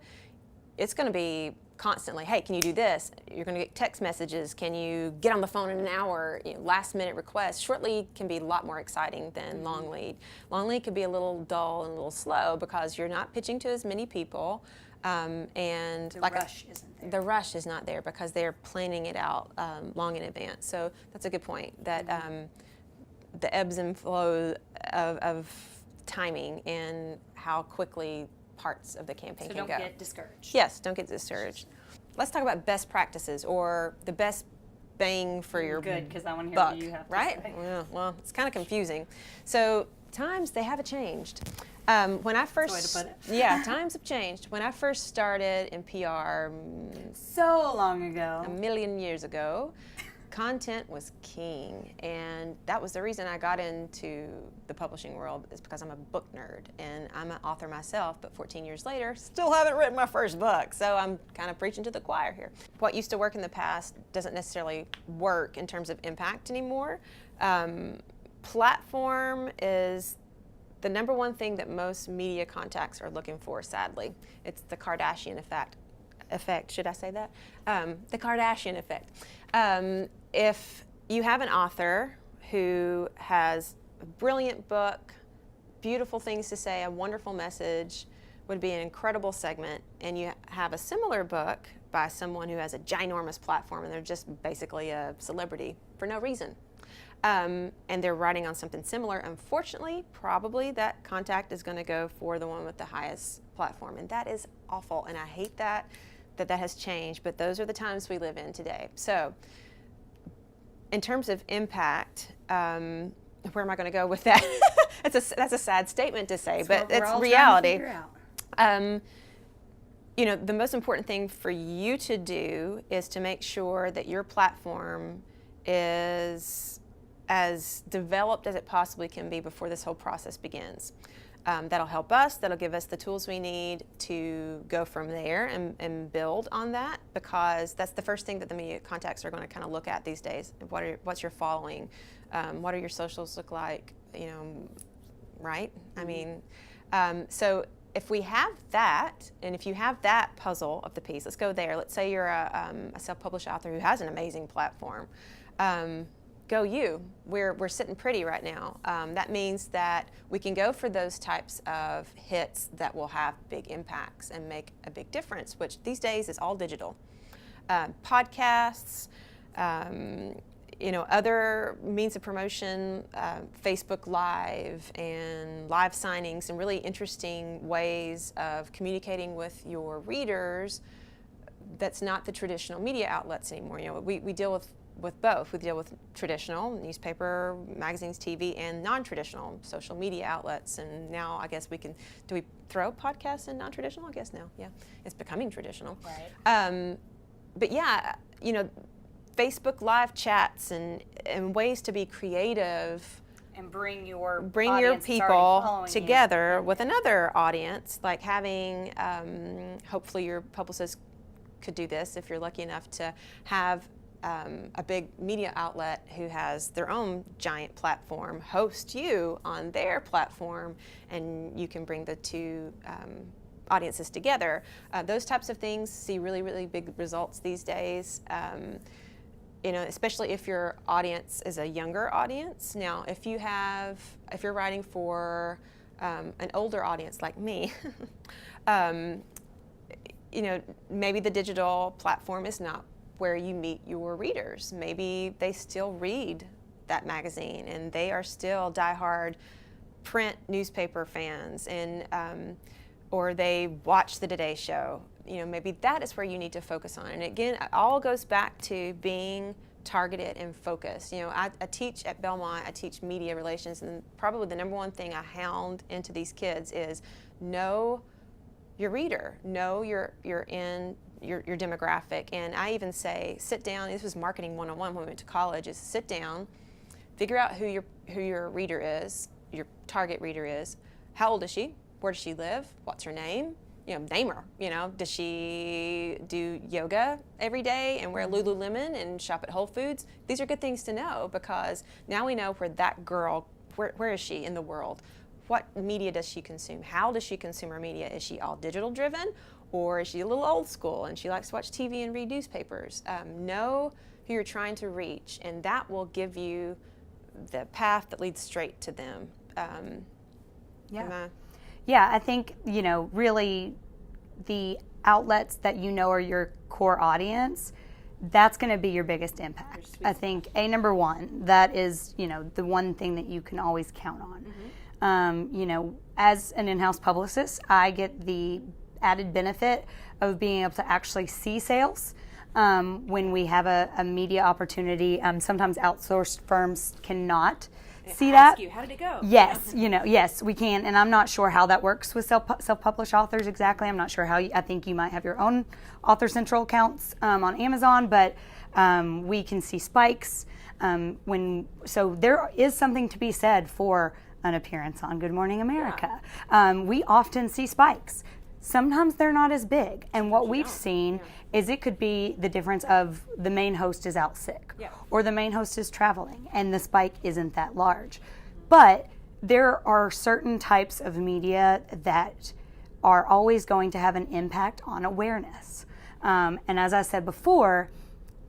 it's going to be constantly, hey, can you do this? You're going to get text messages. Can you get on the phone in an hour? You know, last minute requests. Short lead can be a lot more exciting than long lead. Long lead can be a little dull and a little slow because you're not pitching to as many people. And The rush isn't there. The rush is not there because they're planning it out long in advance. So that's a good point, that the ebbs and flows of timing and how quickly parts of the campaign So can don't go. get discouraged. Yes, don't get discouraged. Let's talk about best practices, or the best bang for your Good, because I want to hear buck, what you have to right? say. Well, it's kind of confusing. So times, they haven't changed. When I first, That's the way to put it. yeah, times have changed. When I first started in PR So long ago. a million years ago, content was king, and that was the reason I got into the publishing world, is because I'm a book nerd, and I'm an author myself, but 14 years later, still haven't written my first book, so I'm kind of preaching to the choir here. What used to work in the past doesn't necessarily work in terms of impact anymore. Platform is the number one thing that most media contacts are looking for, sadly. It's the Kardashian effect, should I say that? The Kardashian effect. If you have an author who has a brilliant book, beautiful things to say, a wonderful message, would be an incredible segment, and you have a similar book by someone who has a ginormous platform and they're just basically a celebrity for no reason. And they're writing on something similar, unfortunately, probably that contact is going to go for the one with the highest platform. And that is awful, and I hate that has changed, but those are the times we live in today. So in terms of impact, where am I going to go with that? That's a sad statement to say, but it's reality. You know, the most important thing for you to do is to make sure that your platform is as developed as it possibly can be before this whole process begins. That'll help us, that'll give us the tools we need to go from there and build on that, because that's the first thing that the media contacts are going to kind of look at these days. What's your following? What do your socials look like? You know, right? I mean, so if we have that, and if you have that puzzle of the piece, let's go there. Let's say you're a self-published author who has an amazing platform. Go you. We're sitting pretty right now. That means that we can go for those types of hits that will have big impacts and make a big difference, which these days is all digital. Podcasts, you know, other means of promotion, Facebook Live and live signings, and really interesting ways of communicating with your readers that's not the traditional media outlets anymore. You know, we deal with both. We deal with traditional newspaper, magazines, TV, and non-traditional social media outlets. And now I guess do we throw podcasts in non-traditional? I guess now, yeah. It's becoming traditional. Right. But yeah, you know, Facebook live chats and ways to be creative. And bring your people together with another audience, like having, hopefully your publicist could do this if you're lucky enough to have a big media outlet who has their own giant platform host you on their platform, and you can bring the two audiences together. Those types of things see really, really big results these days. You know, especially if your audience is a younger audience. Now, if you're writing for an older audience like me, you know, maybe the digital platform is not where you meet your readers. Maybe they still read that magazine and they are still diehard print newspaper fans, and or they watch the Today Show. You know, maybe that is where you need to focus on. And again, it all goes back to being targeted and focused. You know, I teach at Belmont, I teach media relations, and probably the number one thing I hound into these kids is know your reader, know your demographic. And I even say, sit down. This was marketing 101 when we went to college. Is sit down, figure out who your reader is, your target reader is. How old is she? Where does she live? What's her name? You know, name her. You know, does she do yoga every day and wear Lululemon and shop at Whole Foods? These are good things to know, because now we know where that girl, where is she in the world? What media does she consume? How does she consume her media? Is she all digital driven, or is she a little old school and she likes to watch TV and read newspapers? Know who you're trying to reach, and that will give you the path that leads straight to them. Yeah, I think, you know, really the outlets that you know are your core audience, that's going to be your biggest impact. I think number one, that is, you know, the one thing that you can always count on. You know, as an in-house publicist, I get the added benefit of being able to actually see sales when we have a media opportunity. Sometimes outsourced firms cannot see that. How did it go? Yes, you know, yes, we can, and I'm not sure how that works with self-published authors exactly. I'm not sure how. I think you might have your own Author Central accounts on Amazon, but we can see spikes so there is something to be said for an appearance on Good Morning America. We often see spikes. Sometimes they're not as big, and what we've seen is it could be the difference of the main host is out sick, or the main host is traveling, and the spike isn't that large. But there are certain types of media that are always going to have an impact on awareness. And as I said before,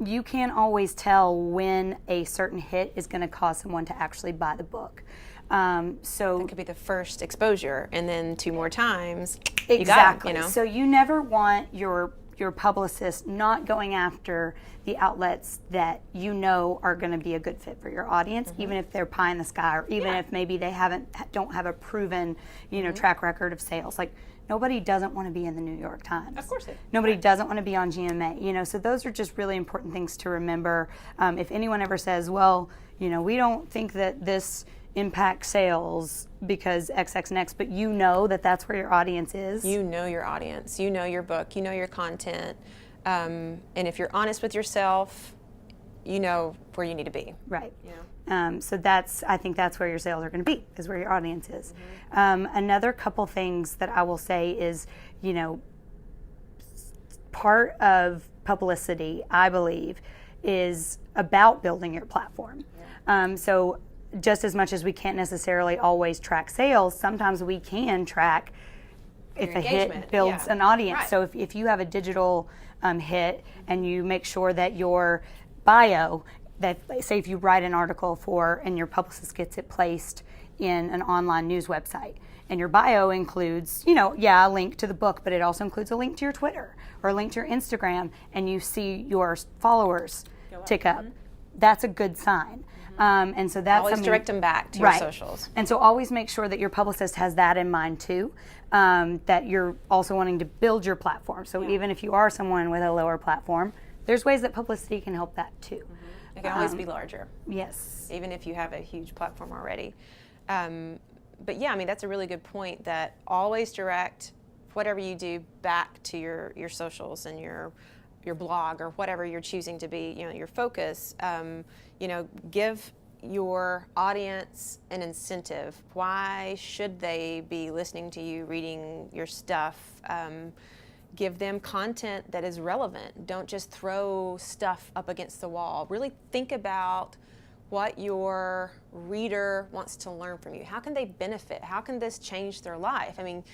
you can't always tell when a certain hit is going to cause someone to actually buy the book. So that could be the first exposure, and then 2 more times. Exactly. You got it, you know? So you never want your publicist not going after the outlets that you know are going to be a good fit for your audience, even if they're pie in the sky, or even if maybe they don't have a proven, you know, track record of sales. Like, nobody doesn't want to be in the New York Times. Of course they do. Nobody doesn't want to be on GMA. You know, so those are just really important things to remember. If anyone ever says, well, you know, we don't think that this impact sales because XX next, but you know that that's where your audience is. You know your audience. You know your book. You know your content. And if you're honest with yourself, you know where you need to be. Right. Yeah. So I think that's where your sales are going to be, is where your audience is. Another couple things that I will say is, you know, part of publicity, I believe, is about building your platform. Yeah. So just as much as we can't necessarily always track sales, sometimes we can track if a hit builds an audience. Right. So if you have a digital hit and you make sure that your bio, that say if you write an article and your publicist gets it placed in an online news website, and your bio includes, you know, a link to the book, but it also includes a link to your Twitter or a link to your Instagram, and you see your followers tick up. that's a good sign. And so that's Always direct them back to your socials. And so always make sure that your publicist has that in mind too, that you're also wanting to build your platform. So even if you are someone with a lower platform, there's ways that publicity can help that too. It can always be larger. Yes. Even if you have a huge platform already. But yeah, I mean, that's a really good point, that always direct whatever you do back to your socials and your blog or whatever you're choosing to be, your focus. Give your audience an incentive. Why should they be listening to you, reading your stuff? Give them content that is relevant. Don't just throw stuff up against the wall. Really think about what your reader wants to learn from you. How can they benefit? How can this change their life? I mean,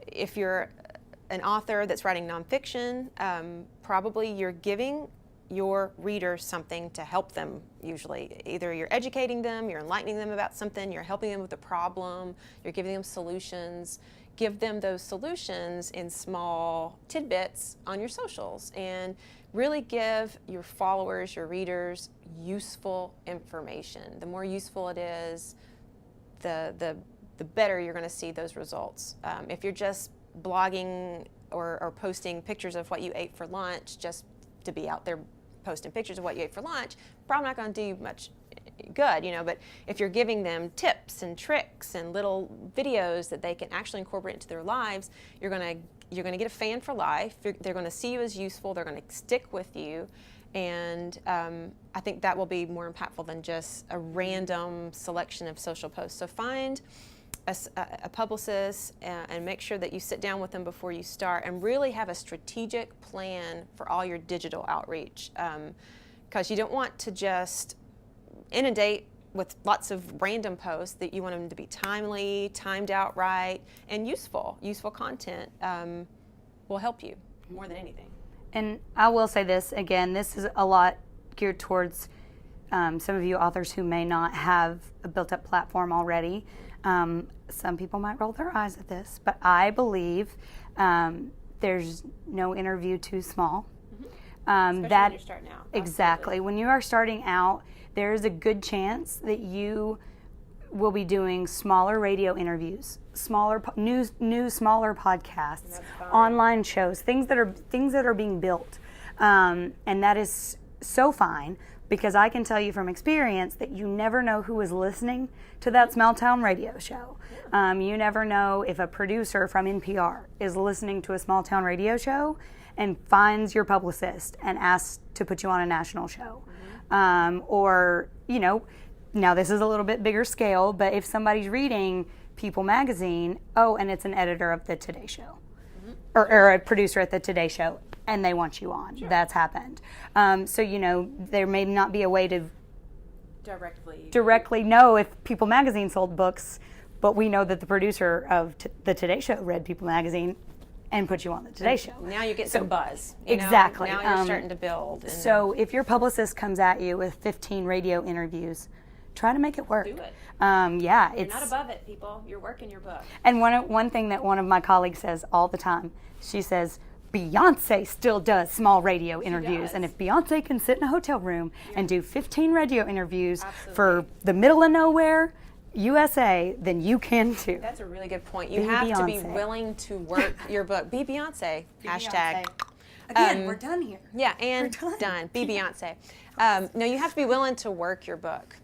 if you're an author that's writing nonfiction, probably you're giving your readers something to help them usually. Either you're educating them, you're enlightening them about something, you're helping them with a problem, you're giving them solutions. Give them those solutions in small tidbits on your socials, and really give your followers, your readers, useful information. The more useful it is, the better you're going to see those results. If you're just blogging or posting pictures of what you ate for lunch just to be out there posting pictures of what you ate for lunch, probably not going to do you much good, but if you're giving them tips and tricks and little videos that they can actually incorporate into their lives, you're going to get a fan for life. They're going to see you as useful. They're going to stick with you. And I think that will be more impactful than just a random selection of social posts. So find a publicist and make sure that you sit down with them before you start and really have a strategic plan for all your digital outreach, because you don't want to just inundate with lots of random posts. That you want them to be timely, timed out right, and useful content will help you more than anything. And I will say this again, this is a lot geared towards some of you authors who may not have a built-up platform already. Some people might roll their eyes at this, but I believe there's no interview too small. Especially when you're starting out. Exactly. When you are starting out, there is a good chance that you will be doing smaller radio interviews, smaller smaller podcasts, online shows, things that are being built, and that is so fine, because I can tell you from experience that you never know who is listening to that small town radio show. You never know if a producer from NPR is listening to a small town radio show and finds your publicist and asks to put you on a national show. Or, now this is a little bit bigger scale, but if somebody's reading People magazine, and it's an editor of the Today Show, or a producer at the Today Show, and they want you on. Sure. That's happened. So, there may not be a way to directly know if People magazine sold books, but we know that the producer of the Today Show read People magazine and put you on the Today Show. Now you get some buzz. Exactly. Now you're starting to build. So if your publicist comes at you with 15 radio interviews, try to make it work. Do it. You're not above it, people. You're working your book. And one thing that one of my colleagues says all the time, she says, Beyonce still does small radio interviews. And if Beyonce can sit in a hotel room and do 15 radio interviews for the middle of nowhere, USA, then you can too. That's a really good point. You have to be willing to work your book. Be Beyonce. Hashtag. Again, we're done here. Yeah, and done. Be Beyonce. No, you have to be willing to work your book.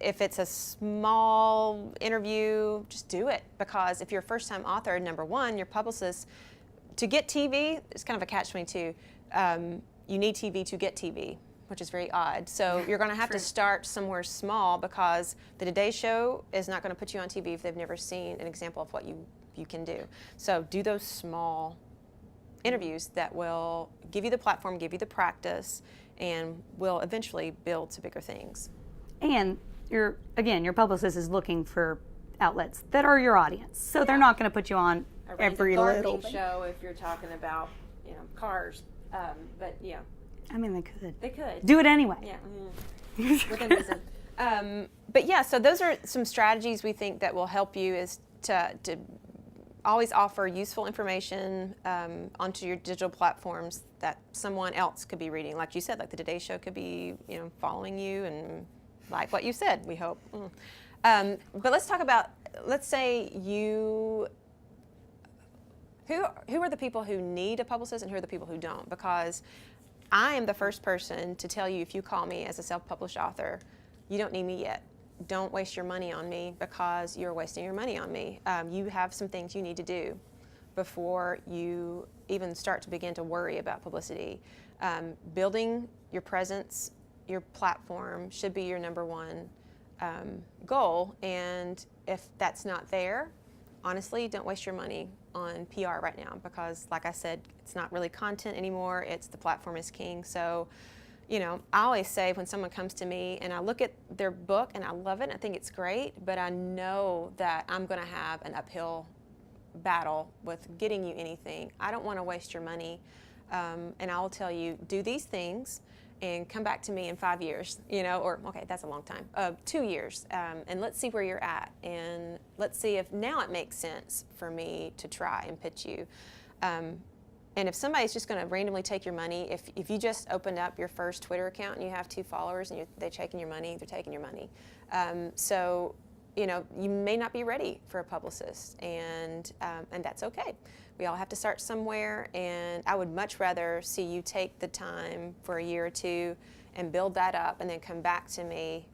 If it's a small interview, just do it. Because if you're a first-time author, number one, your publicist, to get TV, it's kind of a catch-22. You need TV to get TV, which is very odd. So you're going to have to start somewhere small, because the Today Show is not going to put you on TV if they've never seen an example of what you can do. So do those small interviews that will give you the platform, give you the practice, and will eventually build to bigger things. And your publicist is looking for outlets that are your audience. So they're not going to put you on every little show if you're talking about, cars. But yeah. I mean, they could. They could. Do it anyway. Yeah. Within reason. But yeah, so those are some strategies we think that will help you, is to always offer useful information onto your digital platforms that someone else could be reading. Like you said, like the Today Show could be, following you and like what you said, we hope. But let's talk about, let's say who are the people who need a publicist and who are the people who don't? Because I am the first person to tell you, if you call me as a self-published author, you don't need me yet. Don't waste your money on me, because you're wasting your money on me. You have some things you need to do before you even start to begin to worry about publicity. Building your presence, your platform should be your number one goal. And if that's not there, honestly, don't waste your money on PR right now, because like I said, it's not really content anymore. It's the platform is king. So, I always say when someone comes to me and I look at their book and I love it, I think it's great, but I know that I'm going to have an uphill battle with getting you anything. I don't want to waste your money. And I'll tell you, do these things and come back to me in 5 years, or, okay, that's a long time, 2 years, and let's see where you're at, and let's see if now it makes sense for me to try and pitch you. And if somebody's just going to randomly take your money, if you just opened up your first Twitter account and you have 2 followers and they're taking your money, they're taking your money. So, you may not be ready for a publicist, and that's okay. We all have to start somewhere, and I would much rather see you take the time for a year or 2 and build that up and then come back to me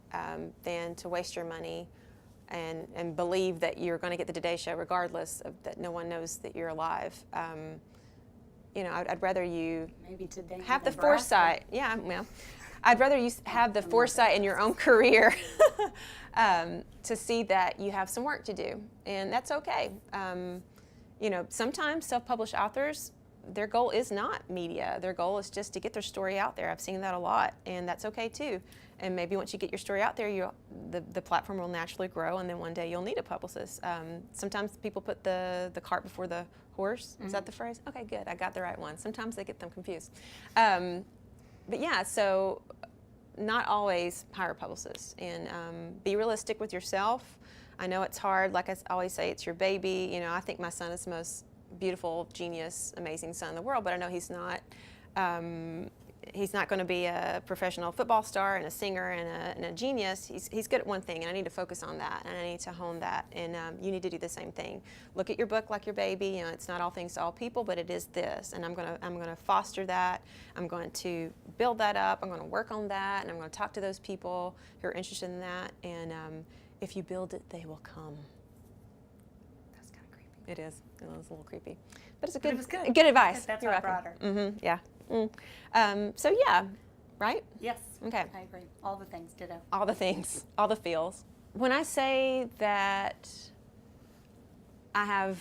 than to waste your money and believe that you're going to get the Today Show regardless of that no one knows that you're alive. I'd rather you maybe today have the foresight. Yeah, well, I'd rather you have the foresight in your own career to see that you have some work to do, and that's okay. Sometimes self-published authors, their goal is not media. Their goal is just to get their story out there. I've seen that a lot, and that's okay too. And maybe once you get your story out there, the platform will naturally grow, and then one day you'll need a publicist. Sometimes people put the cart before the horse. Is that the phrase? Okay, good. I got the right one. Sometimes they get them confused. But yeah, so not always hire publicists, and be realistic with yourself. I know it's hard. Like I always say, it's your baby. I think my son is the most beautiful, genius, amazing son in the world, but I know he's not. He's not going to be a professional football star and a singer and a genius. He's good at one thing, and I need to focus on that, and I need to hone that. And you need to do the same thing. Look at your book like your baby. It's not all things to all people, but it is this. And I'm gonna foster that. I'm going to build that up. I'm going to work on that, and I'm going to talk to those people who are interested in that. And if you build it, they will come. That's kind of creepy. It is. It was a little creepy, but it's good advice. That's You're why I welcome. brought her. Yeah. So yeah, right? Yes. Okay. I agree. All the things, ditto. All the things, all the feels. When I say that I have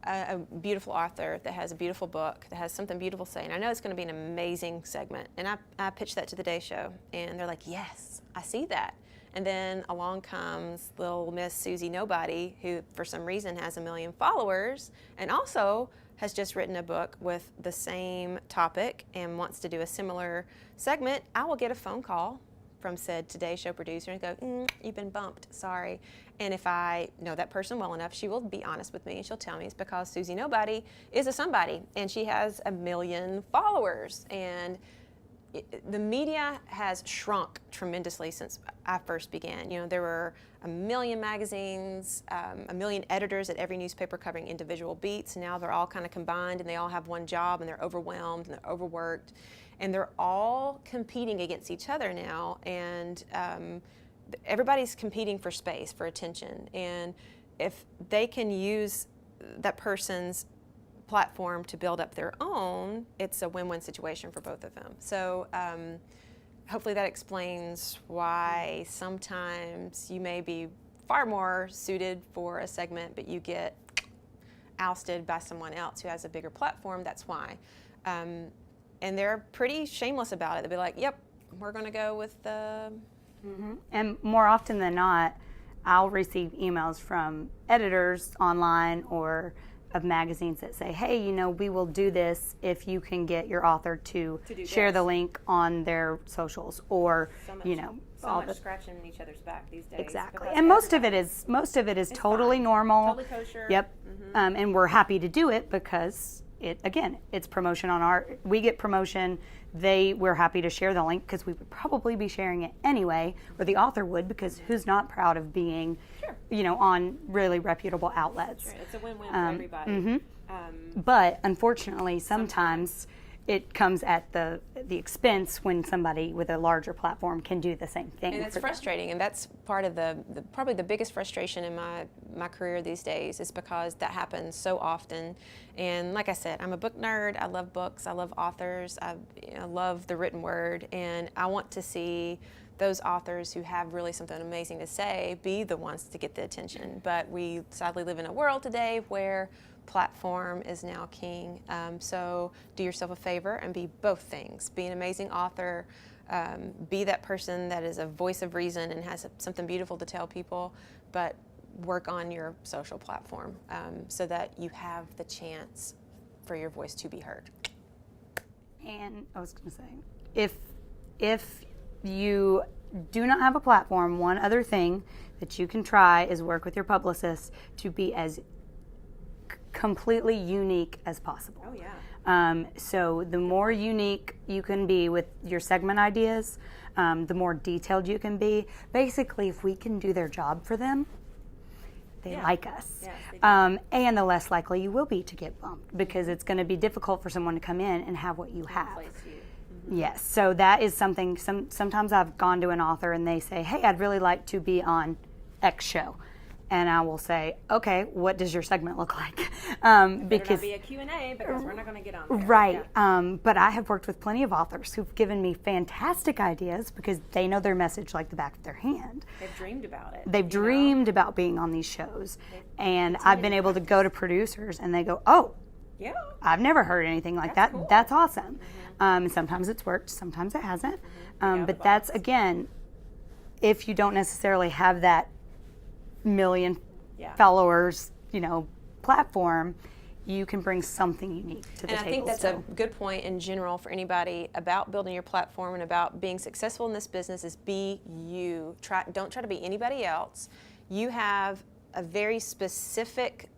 a beautiful author that has a beautiful book, that has something beautiful to say, and I know it's going to be an amazing segment, and I pitched that to the Today Show, and they're like, yes, I see that. And then along comes little Miss Susie Nobody, who for some reason has 1 million followers and also has just written a book with the same topic and wants to do a similar segment. I will get a phone call from said Today Show producer and go, you've been bumped, sorry. And if I know that person well enough, she will be honest with me and she'll tell me it's because Susie Nobody is a somebody and she has 1 million followers. And the media has shrunk tremendously since I first began. There were 1 million magazines, 1 million editors at every newspaper covering individual beats. Now they're all kind of combined and they all have one job and they're overwhelmed and they're overworked. And they're all competing against each other now. And everybody's competing for space, for attention. And if they can use that person's platform to build up their own, it's a win-win situation for both of them. So hopefully that explains why sometimes you may be far more suited for a segment, but you get ousted by someone else who has a bigger platform. That's why. And they're pretty shameless about it. They'll be like, yep, we're going to go with the... And more often than not, I'll receive emails from editors online or of magazines that say, hey, we will do this if you can get your author to share the link on their socials, or So much scratching each other's back these days. Exactly, and most of it is totally fine. normal. Totally kosher. Yep, and we're happy to do it because it's promotion on we get promotion. We're happy to share the link because we would probably be sharing it anyway, or the author would, because who's not proud of being, on really reputable outlets. Sure. It's a win-win for everybody. But unfortunately, sometimes it comes at the expense when somebody with a larger platform can do the same thing. And it's frustrating, and that's part of probably the biggest frustration in my career these days, is because that happens so often. And like I said, I'm a book nerd. I love books. I love authors. I love the written word, and I want to see those authors who have really something amazing to say be the ones to get the attention. But we sadly live in a world today where platform is now king. So do yourself a favor and be both things. Be an amazing author, be that person that is a voice of reason and has something beautiful to tell people, but work on your social platform so that you have the chance for your voice to be heard. And I was going to say, if you do not have a platform, one other thing that you can try is work with your publicist to be as completely unique as possible. Oh, yeah. So the more unique you can be with your segment ideas, the more detailed you can be. Basically, if we can do their job for them, they like us. Yes, they do. And the less likely you will be to get bumped, because it's going to be difficult for someone to come in and have what you have. Place you. Yes, so that is something, sometimes I've gone to an author and they say, hey, I'd really like to be on X show. And I will say, okay, what does your segment look like? Because not be a Q&A, because we're not going to get on there. Right, Yeah. But I have worked with plenty of authors who've given me fantastic ideas because they know their message like the back of their hand. They've dreamed about it. They've dreamed about being on these shows. And I've been able to go to producers and they go, oh, Yeah. I've never heard anything like that. Cool. That's awesome. Sometimes it's worked, sometimes it hasn't. But that's, again, if you don't necessarily have that million followers, platform, you can bring something unique to the table. And I think that's a good point in general for anybody about building your platform and about being successful in this business is be you. Don't try to be anybody else. You have a very specific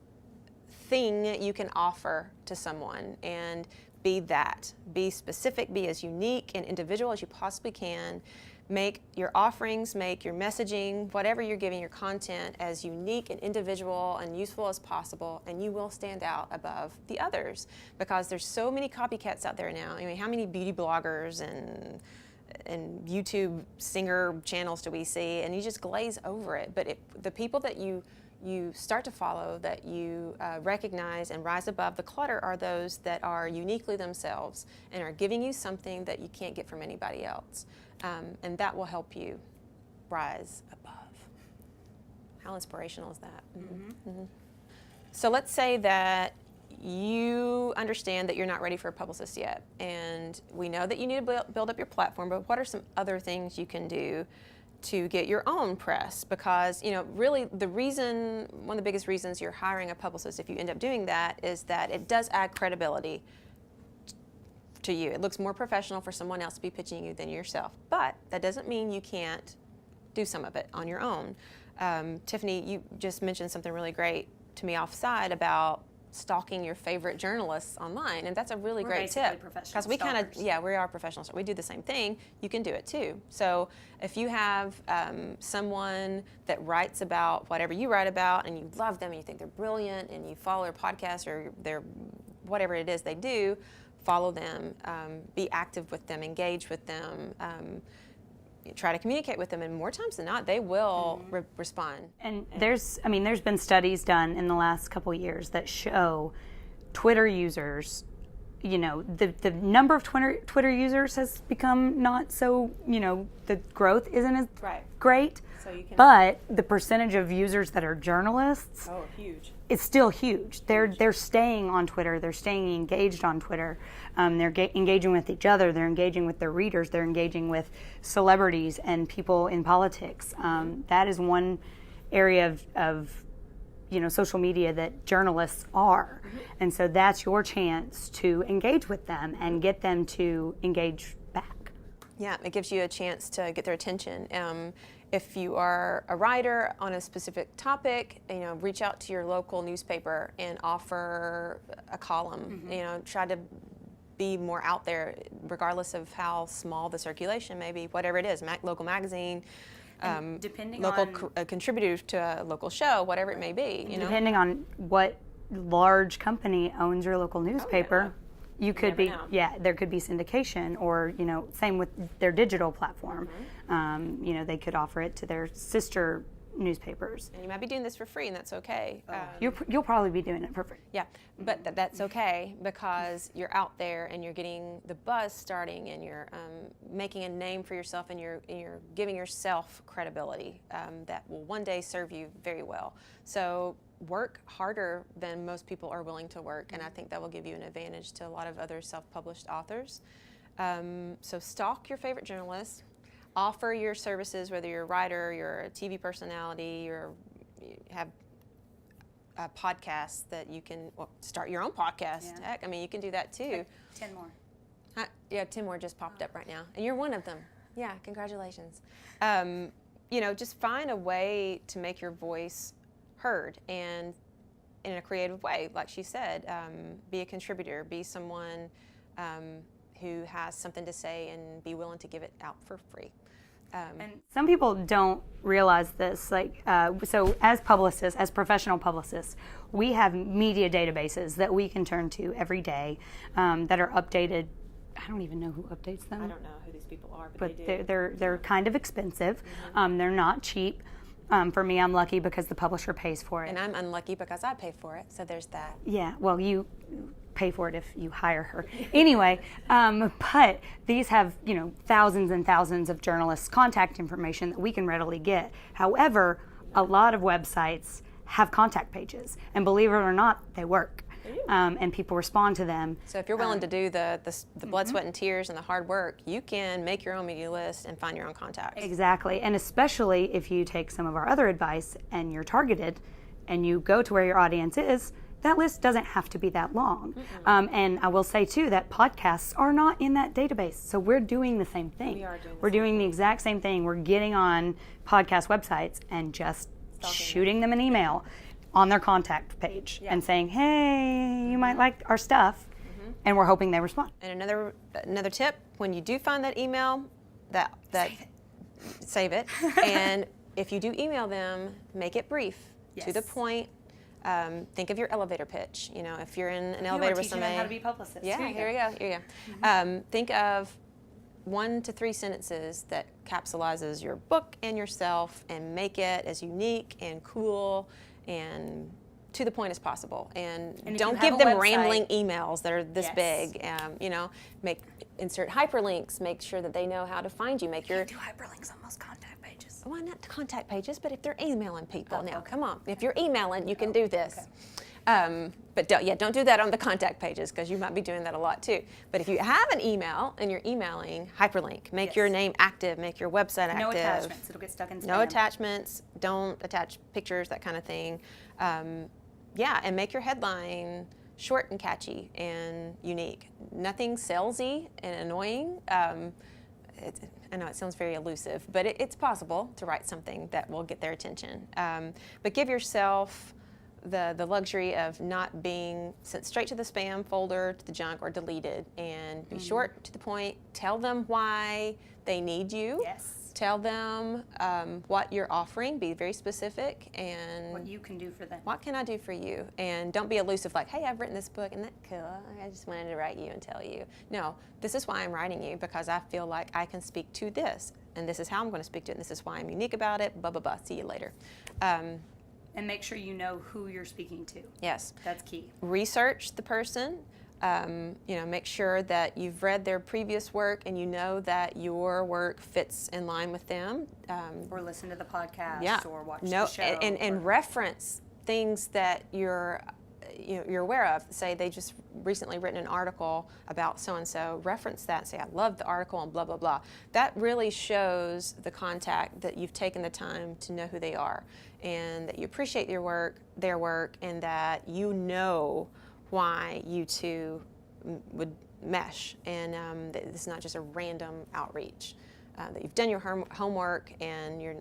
thing you can offer to someone, and be that. Be specific, be as unique and individual as you possibly can. Make your offerings, make your messaging, whatever you're giving your content, as unique and individual and useful as possible, and you will stand out above the others, because there's so many copycats out there now. I mean, how many beauty bloggers and YouTube singer channels do we see? And you just glaze over it. But the people that you start to follow, that you recognize and rise above the clutter, are those that are uniquely themselves and are giving you something that you can't get from anybody else. And that will help you rise above. How inspirational is that? Mm-hmm. Mm-hmm. So let's say that you understand that you're not ready for a publicist yet, and we know that you need to build up your platform, but what are some other things you can do to get your own press? Because, really one of the biggest reasons you're hiring a publicist, if you end up doing that, is that it does add credibility to you. It looks more professional for someone else to be pitching you than yourself. But that doesn't mean you can't do some of it on your own. Tiffany, you just mentioned something really great to me offside about stalking your favorite journalists online, and that's a really great tip. Because we we are professionals. We do the same thing. You can do it too. So if you have someone that writes about whatever you write about, and you love them and you think they're brilliant, and you follow their podcast or their whatever it is they do, follow them, be active with them, engage with them, try to communicate with them, and more times than not, they will respond. And there's been studies done in the last couple years that show Twitter users, the number of Twitter users has become not so, the growth isn't as great, So you can, but the percentage of users that are journalists huge. It's still huge. They're staying on Twitter. They're staying engaged on Twitter. They're engaging with each other. They're engaging with their readers. They're engaging with celebrities and people in politics. That is one area of social media that journalists are. And so that's your chance to engage with them and get them to engage back. Yeah, it gives you a chance to get their attention. If you are a writer on a specific topic, reach out to your local newspaper and offer a column. Try to be more out there, regardless of how small the circulation may be, whatever it is, local magazine, depending local on contributor to a local show, whatever it may be. Depending on what large company owns your local newspaper, you could be, there could be syndication, or, same with their digital platform. They could offer it to their sister newspapers. And you might be doing this for free, and that's okay. You'll probably be doing it for free. Yeah, but that's okay, because you're out there and you're getting the buzz starting, and you're making a name for yourself, and you're giving yourself credibility that will one day serve you very well. So work harder than most people are willing to work, and I think that will give you an advantage to a lot of other self-published authors. So stalk your favorite journalists. Offer your services, whether you're a writer, you're a TV personality, you have a podcast that you can start your own podcast. Yeah. Heck, you can do that too. Like 10 more. 10 more just popped up right now, and you're one of them. Yeah, congratulations. Just find a way to make your voice heard, and in a creative way, like she said. Be a contributor. Be someone who has something to say, and be willing to give it out for free. And some people don't realize this. So as publicists, as professional publicists, we have media databases that we can turn to every day that are updated. I don't even know who updates them. I don't know who these people are, but they do. they're kind of expensive. They're not cheap. For me, I'm lucky because the publisher pays for it. And I'm unlucky because I pay for it, so there's that. Yeah, well, you pay for it if you hire her. Anyway, but these have, thousands and thousands of journalists' contact information that we can readily get. However, a lot of websites have contact pages, and believe it or not, they work. And people respond to them. So if you're willing to do the blood, sweat, and tears and the hard work, you can make your own media list and find your own contacts. Exactly, and especially if you take some of our other advice and you're targeted and you go to where your audience is, that list doesn't have to be that long. And I will say, too, that podcasts are not in that database. So we're doing the same thing. We're doing the exact same thing. We're getting on podcast websites and just shooting them an email on their contact page and saying, hey, you might like our stuff. And we're hoping they respond. And another tip, when you do find that email, save it. And if you do email them, make it brief, to the point. Think of your elevator pitch. If you're in an elevator with somebody. How to be publicist. Yeah, here we go. Think of 1 to 3 sentences that capsulizes your book and yourself, and make it as unique and cool and to the point as possible. And don't give them rambling emails that are this big. Insert hyperlinks. Make sure that they know how to find you. Do hyperlinks on most contact pages. Well, not contact pages, but if they're emailing people come on. If you're emailing, you can do this. But don't do that on the contact pages, because you might be doing that a lot too. But if you have an email and you're emailing, hyperlink. Make your name active. Make your website active. No attachments. It'll get stuck in spam. No attachments. Don't attach pictures, that kind of thing. And make your headline short and catchy and unique. Nothing salesy and annoying. I know it sounds very elusive, but it's possible to write something that will get their attention. But give yourself the luxury of not being sent straight to the spam folder, to the junk, or deleted, and be short, to the point. Tell them why they need you. Yes. Tell them what you're offering. Be very specific, and what you can do for them. What can I do for you? And don't be elusive, like, hey, I've written this book, isn't that cool? I just wanted to write you and tell you. No, this is why I'm writing you, because I feel like I can speak to this, and this is how I'm going to speak to it, and this is why I'm unique about it, blah, blah, blah. See you later. And make sure you know who you're speaking to. Yes. That's key. Research the person. Make sure that you've read their previous work and you know that your work fits in line with them. Or listen to the podcast, or watch the show. And reference things that you're aware of. Say they just recently written an article about so-and-so. Reference that and say, I love the article and blah, blah, blah. That really shows the contact that you've taken the time to know who they are, and that you appreciate their work, and that you know why you two would mesh, and that it's not just a random outreach. That you've done your homework and you're,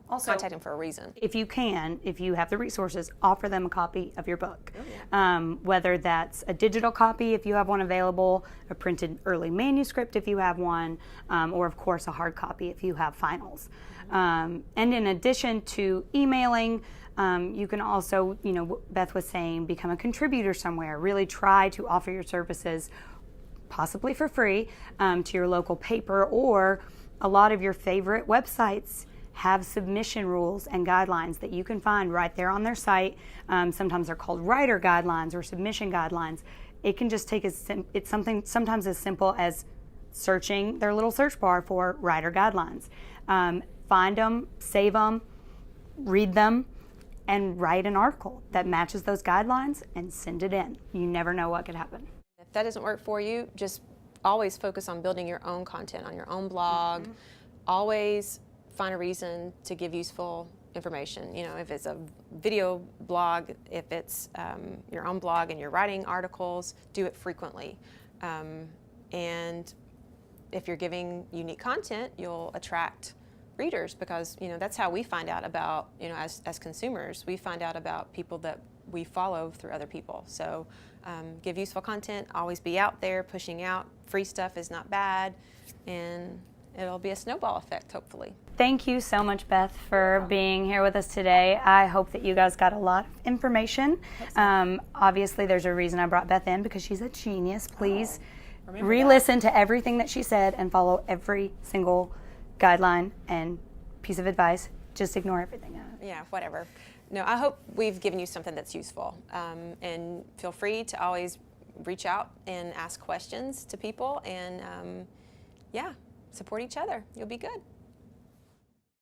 Also, contact them for a reason. if you have the resources, offer them a copy of your book. Whether that's a digital copy if you have one available, a printed early manuscript if you have one, or of course a hard copy if you have finals. And in addition to emailing, you can also, Beth was saying, become a contributor somewhere. Really try to offer your services, possibly for free, to your local paper, or a lot of your favorite websites have submission rules and guidelines that you can find right there on their site. Sometimes they're called writer guidelines or submission guidelines. It can just take it's something sometimes as simple as searching their little search bar for writer guidelines. Find them, save them, read them, and write an article that matches those guidelines and send it in. You never know what could happen. If that doesn't work for you, just always focus on building your own content on your own blog. Always find a reason to give useful information. If it's a video blog, if it's your own blog and you're writing articles, do it frequently. And if you're giving unique content, you'll attract readers, because that's how we find out about, as consumers, we find out about people that we follow through other people. So give useful content, always be out there pushing out. Free stuff is not bad, and it'll be a snowball effect, hopefully. Thank you so much, Beth, for being here with us today. I hope that you guys got a lot of information. Obviously, there's a reason I brought Beth in, because she's a genius. Please re-listen to everything that she said and follow every single guideline and piece of advice. Just ignore everything. Yeah, whatever. No, I hope we've given you something that's useful. And feel free to always reach out and ask questions to people, and support each other. You'll be good.